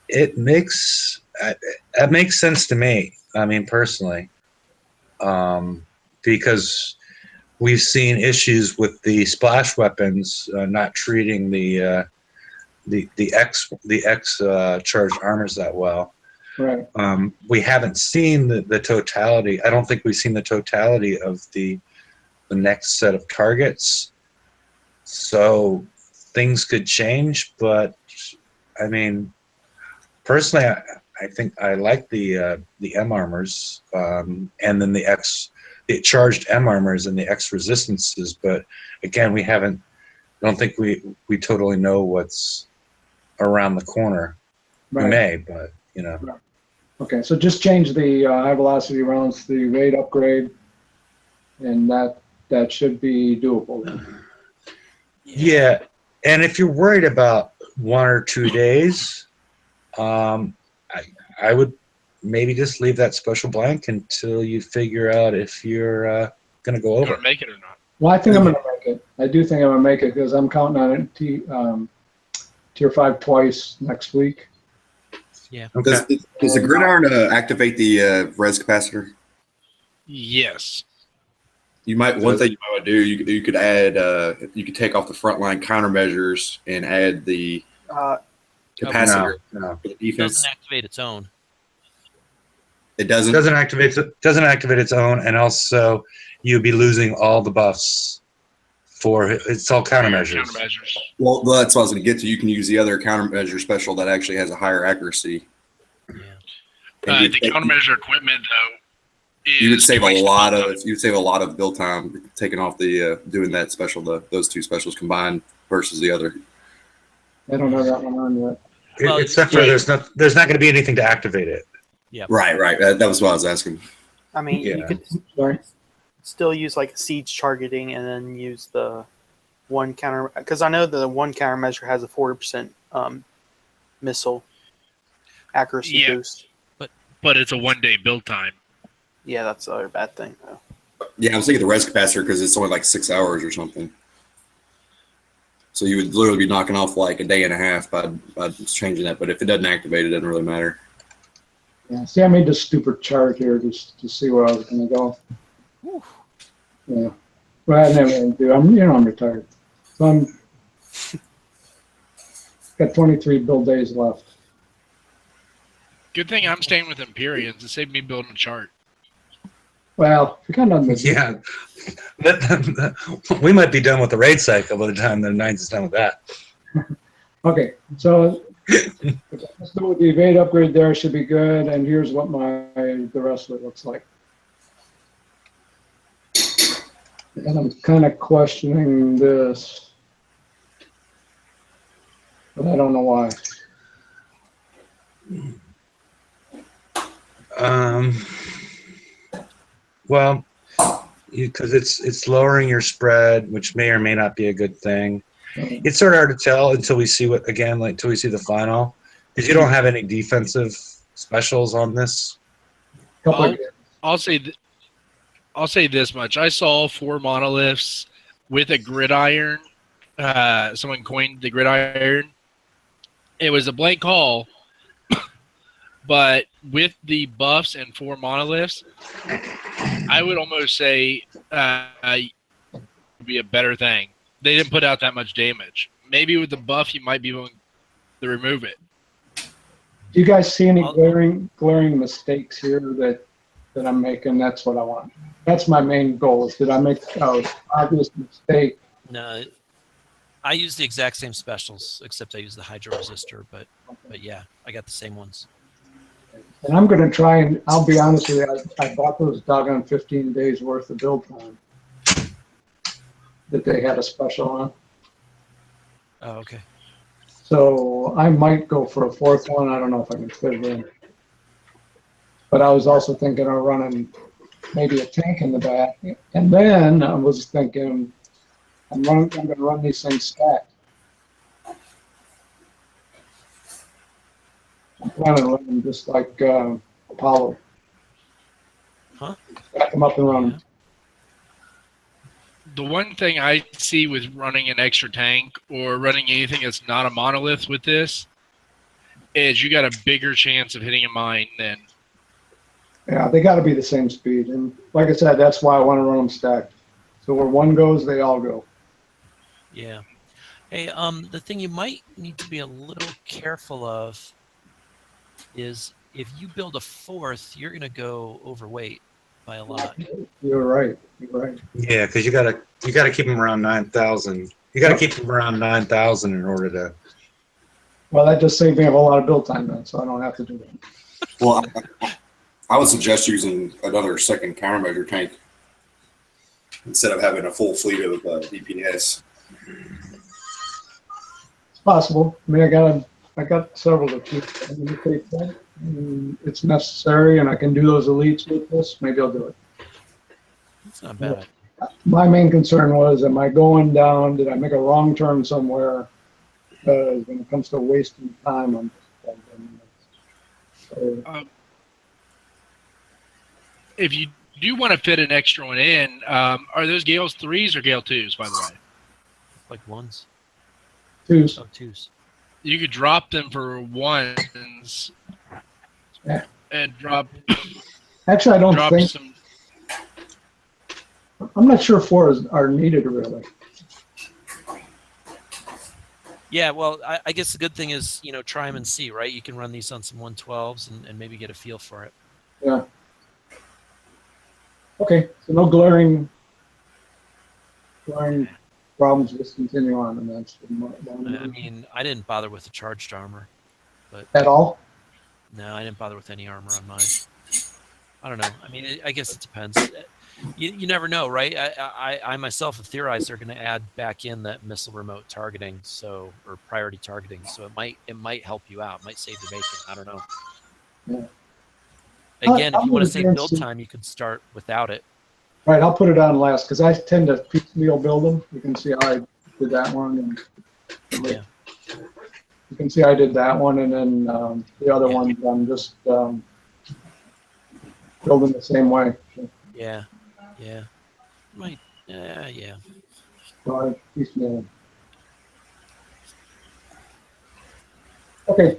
It makes sense to me. I mean, personally, because we've seen issues with the splash weapons not treating the X charged armors that well. Right. We haven't seen the totality. I don't think we've seen the totality of the next set of targets. So things could change, but I mean, personally, I think I like the M armors, and then the charged M armors and the X resistances. But again, we haven't. I don't think we totally know what's around the corner. Right. We may, but you know. Right. Okay, so just change the high velocity rounds to the evade upgrade, and that should be doable then. Yeah, and if you're worried about 1 or 2 days, I would maybe just leave that special blank until you figure out if you're going to go over. Gonna make it or not? Well, I think I'm going to make it. I do think I'm going to make it because I'm counting on it tier 5 twice next week. Yeah. Okay. Does the Gridiron activate the res capacitor? Yes. One thing you might do, you could add, you could take off the frontline countermeasures and add the capacitor No. for the It defense. doesn't activate its own. It doesn't. Doesn't activate its own, and also you'd be losing all the buffs for it's all countermeasures. Well, that's what I was going to get to. You can use the other countermeasure special that actually has a higher accuracy. Yeah. The countermeasure equipment, though, You would save a lot of build time taking off the doing that special, those two specials combined versus the other. I don't have that one on yet. Well, Except for there's not going to be anything to activate it. Yeah. Right. That was what I was asking. I mean, you Yeah. could Sorry. still use like siege targeting and then use the one counter, because I know the one countermeasure has a 40% missile accuracy boost. But it's a 1-day build time. Yeah, that's the other bad thing though. Yeah, I was thinking the res capacitor because it's only like 6 hours or something. So you would literally be knocking off like a day and a half by changing that. But if it doesn't activate, it doesn't really matter. Yeah. See, I made this stupid chart here just to see where I was going to go. Whew. Yeah. Well, I never do. I'm retired. So I'm got 23 build days left. Good thing I'm staying with Hyperions. It saved me building a chart. Well, we got nothing to do. Yeah, we might be done with the raid cycle by the time the Nines is done with that. Okay, so let's go with the evade upgrade there. Should be good. And here's what the rest of it looks like. And I'm kind of questioning this, but I don't know why. Well, because it's lowering your spread, which may or may not be a good thing. It's sort of hard to tell until we see until we see the final, because you don't have any defensive specials on this. I'll say this much. I saw 4 monoliths with a gridiron. Someone coined the gridiron. It was a blank call, but with the buffs and 4 monoliths, I would almost say it would be a better thing. They didn't put out that much damage. Maybe with the buff, you might be willing to remove it. Do you guys see any glaring mistakes here that I'm making? That's what I want. That's my main goal. Is did I make an obvious mistake? No, I use the exact same specials, except I use the Hydro Resistor. But yeah, I got the same ones. And I'm going to try and, I'll be honest with you, I bought those doggone 15 days worth of build time that they had a special on. Oh, okay. So I might go for a 4th one. I don't know if I can fit it in. But I was also thinking of running maybe a tank in the back. And then I was thinking, I'm going to run these things stacked. I'm planning on running just like Apollo. Huh? Stack them up and run them. The one thing I see with running an extra tank or running anything that's not a monolith with this is you got a bigger chance of hitting a mine than Yeah, they got to be the same speed. And like I said, that's why I want to run them stacked. So where one goes, they all go. Yeah. Hey, the thing you might need to be a little careful of is if you build a fourth, you're going to go overweight by a lot. You're right. You're right. Yeah, because you gotta keep them around 9,000. You gotta keep them around 9,000 in order to. Well, that just saved me a whole lot of build time then, so I don't have to do that. Well, I would suggest using another second countermeasure tank instead of having a full fleet of DPS. It's possible. I mean, I got several to keep. It's necessary, and I can do those elites with this. Maybe I'll do it. It's not bad. My main concern was, am I going down? Did I make a wrong turn somewhere? Because when it comes to wasting time, If you do want to fit an extra one in, are those Gales 3s or Gale 2s, by the way? Like ones. twos. Oh, twos. You could drop them for ones and drop. Actually, I don't drop think. some. I'm not sure fours are needed really. Yeah, well, I guess the good thing is, try them and see, right? You can run these on some 112s and maybe get a feel for it. Yeah. Okay, so no glaring problems. Just continue on, and that's I mean, I didn't bother with the charged armor, but at all. no, I didn't bother with any armor on mine. I don't know. I mean, I guess it depends. You never know, right? I myself have theorized they're going to add back in that missile remote targeting, or priority targeting, so it might help you out. It might save the bacon. I don't know. Yeah. Again, if you want to save build time, you could start without it. Right, I'll put it on last because I tend to piecemeal build them. You can see how I did that one, and Yeah. you can see I did that one, and then the other ones I'm just building the same way. So, Yeah. Might. Yeah. so I piecemeal them. Okay.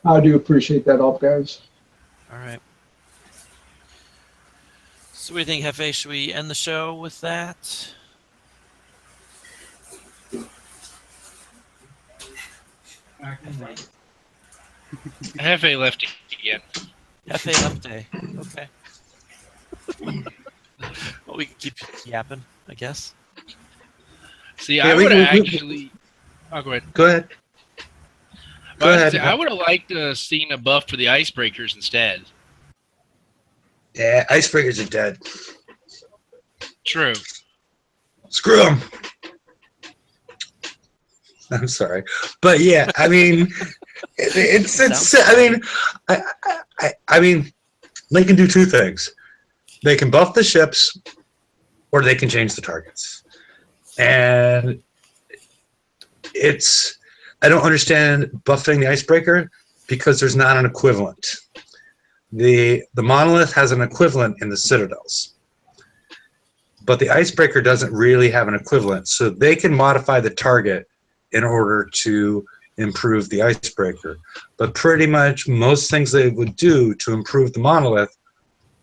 I do appreciate that help, guys. All right. So what do you think, Hefe? Should we end the show with that? Hefe left again. Hefe left day. Okay. Well, we can keep yapping, I guess. See, Yeah, I we- would have we- actually. Oh, go ahead. Go ahead. Go ahead. I would have liked to have seen a buff for the icebreakers instead. Yeah, icebreakers are dead. True. Screw them. I'm sorry, but yeah, I mean, it's. I mean, they can do two things. They can buff the ships, or they can change the targets. And I don't understand buffing the icebreaker because there's not an equivalent. The Monolith has an equivalent in the Citadels, but the icebreaker doesn't really have an equivalent. So they can modify the target in order to improve the icebreaker. But pretty much most things they would do to improve the Monolith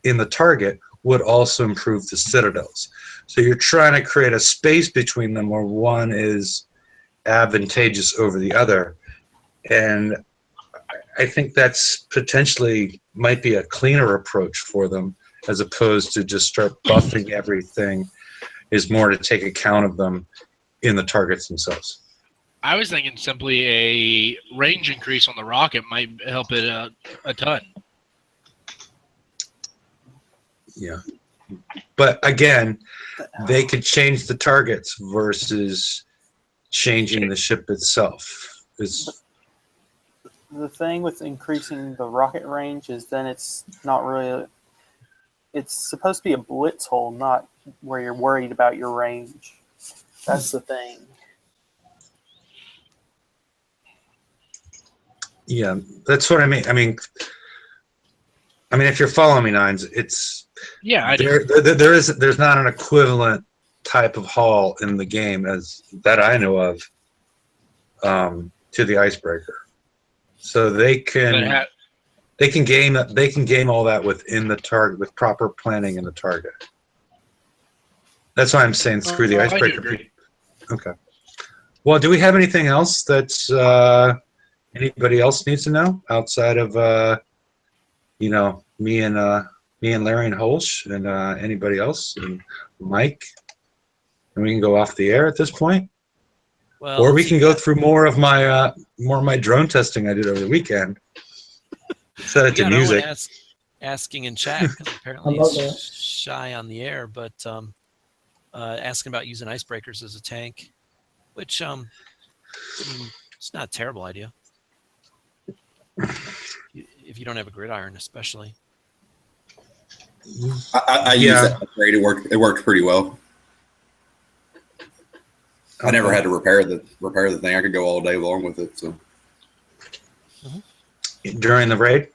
in the target would also improve the Citadels. So you're trying to create a space between them where one is advantageous over the other. And I think that's potentially might be a cleaner approach for them, as opposed to just start buffing everything, is more to take account of them in the targets themselves. I was thinking simply a range increase on the rocket might help it a ton. Yeah. But again, they could change the targets versus changing the ship itself. The thing with increasing the rocket range is then it's not really. It's supposed to be a blitz hole, not where you're worried about your range. That's the thing. Yeah, that's what I mean. I mean, if you're following me, Nines, it's there's not an equivalent type of haul in the game as that I know of to the icebreaker. So they can They can game all that within the target with proper planning in the target. That's why I'm saying screw the I do icebreaker. agree. Okay. Well, do we have anything else that anybody else needs to know outside of me and Larry and Holsch and anybody else and Mike? And we can go off the air at this point. Well, Or we can go through more of my drone testing I did over the weekend. Set it to music. Asking in chat because apparently he's shy on the air, but asking about using icebreakers as a tank, which I mean, it's not a terrible idea if you don't have a gridiron, especially. I used that upgrade. It worked pretty well. I never had to repair the thing. I could go all day long with it. So during the raid,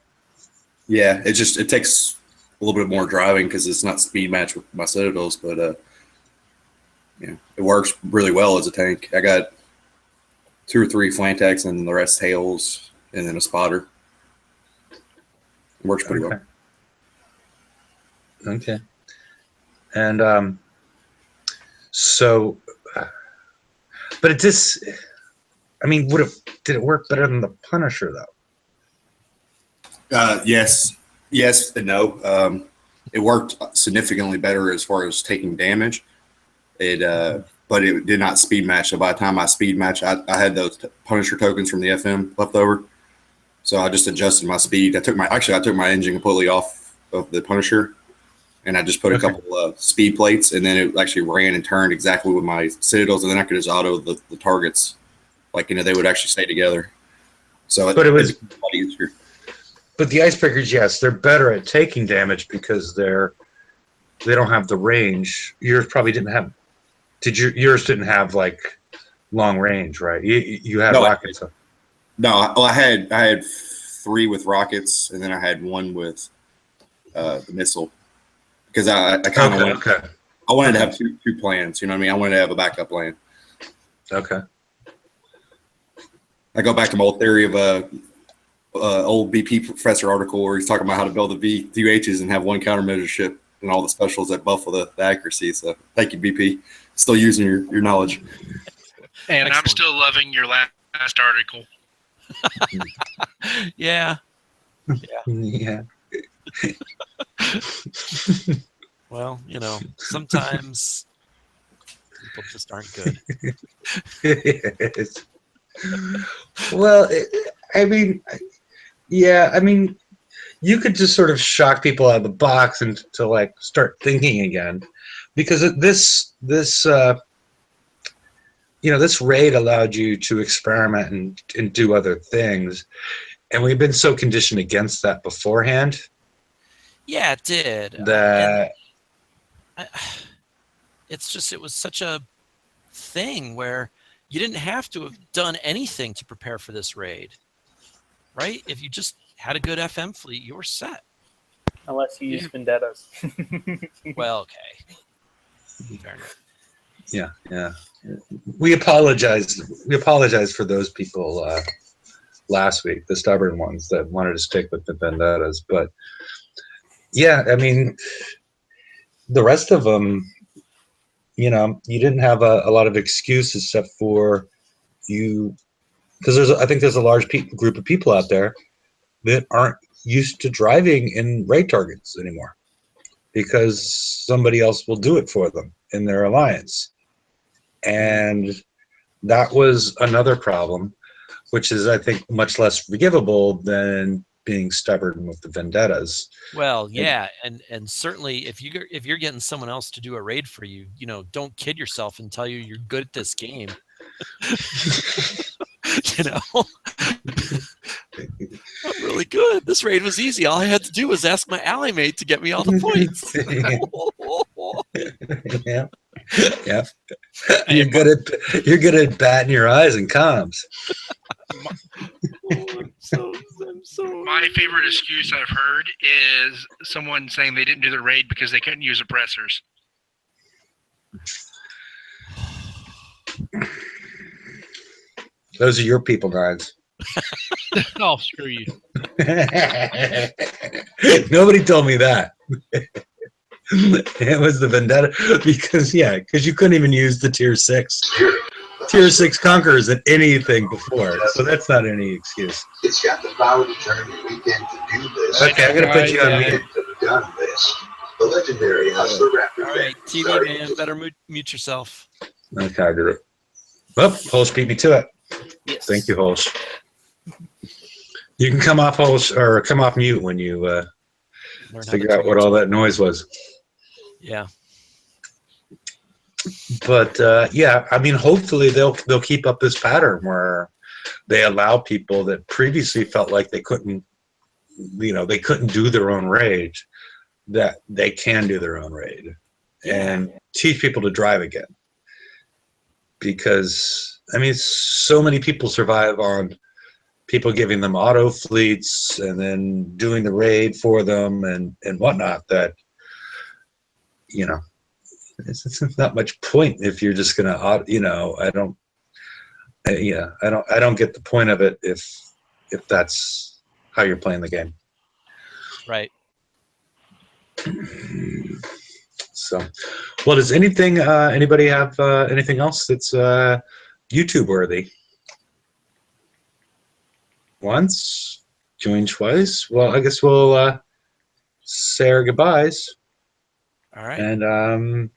yeah, it takes a little bit more driving because it's not speed match with my Citadels, but yeah, it works really well as a tank. I got 2 or 3 Flantax and the rest Hails and then a spotter. It works pretty well. Okay. And so, but it just, I mean, did it work better than the Punisher though? Yes and no. It worked significantly better as far as taking damage. But it did not speed match. So by the time I speed match, I had those Punisher tokens from the FM left over. So I just adjusted my speed. I took my engine completely off of the Punisher, and I just put a couple speed plates, and then it actually ran and turned exactly with my Citadels, and then I could just auto the targets, like they would actually stay together. So it was a lot easier. But the icebreakers, yes, they're better at taking damage because they don't have the range. Yours probably didn't have. Yours didn't have like long range, right? You had rockets. No, well, I had 3 with rockets, and then I had 1 with the missile because I kind of I wanted to have two plans. You know what I mean? I wanted to have a backup plan. Okay. I go back to my old theory of old BP professor article where he's talking about how to build the VUHs and have 1 countermeasure ship and all the specials that buffle the accuracy. So thank you, BP. Still using your knowledge. And excellent. I'm still loving your last article. Yeah. Well, sometimes people just aren't good. Yes. Well, I mean, you could just sort of shock people out of the box and to like start thinking again, because this raid allowed you to experiment and do other things, and we've been so conditioned against that beforehand. Yeah, it did. That it was such a thing where you didn't have to have done anything to prepare for this raid, right? If you just had a good FM fleet, you were set. Unless you use vendettas. Well, okay. Fair enough. Yeah. We apologize. We apologize for those people last week, the stubborn ones that wanted to stick with the vendettas. But yeah, I mean, the rest of them, you didn't have a lot of excuses except for you, because I think there's a large group of people out there that aren't used to driving in raid targets anymore because somebody else will do it for them in their alliance. And that was another problem, which is, I think, much less forgivable than being stubborn with the vendettas. Well, yeah, and certainly if you're getting someone else to do a raid for you, don't kid yourself and tell you're good at this game. I'm really good. This raid was easy. All I had to do was ask my ally mate to get me all the points. Yeah. You're good at batting your eyes and comms. My favorite excuse I've heard is someone saying they didn't do the raid because they couldn't use oppressors. Those are your people, guys. Oh, screw you. Nobody told me that. It was the vendetta because you couldn't even use the tier 6 conquerors at anything before, so that's not any excuse. It's got the power to turn your weekend to do this. Okay, I'm gonna put you on mute. Have done this. The legendary Hustler Raptor. All right, TV man, better mute yourself. Okay, I did it. Well, Holsh beat me to it. Yes. Thank you, Holsh. You can come off Holsh or come off mute when you Learn how figure to out what tweet. all that noise was. Yeah. But I mean, hopefully they'll keep up this pattern where they allow people that previously felt like they couldn't do their own raid, that they can do their own raid, and teach people to drive again. Because I mean, so many people survive on people giving them auto fleets and then doing the raid for them and whatnot, that it's not much point if you're just gonna I don't get the point of it if that's how you're playing the game. Right. So, well, does anybody have anything else that's YouTube worthy? Once, join twice. Well, I guess we'll say our goodbyes. All right. And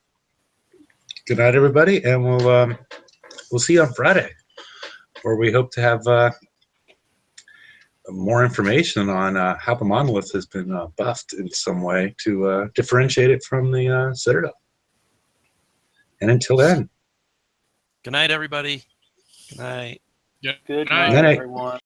good night, everybody, and we'll see you on Friday, where we hope to have more information on how the Monolith has been buffed in some way to differentiate it from the Citadel. And until then, Good night, everybody. Good night. Yeah. Good Night. night, Night. everyone.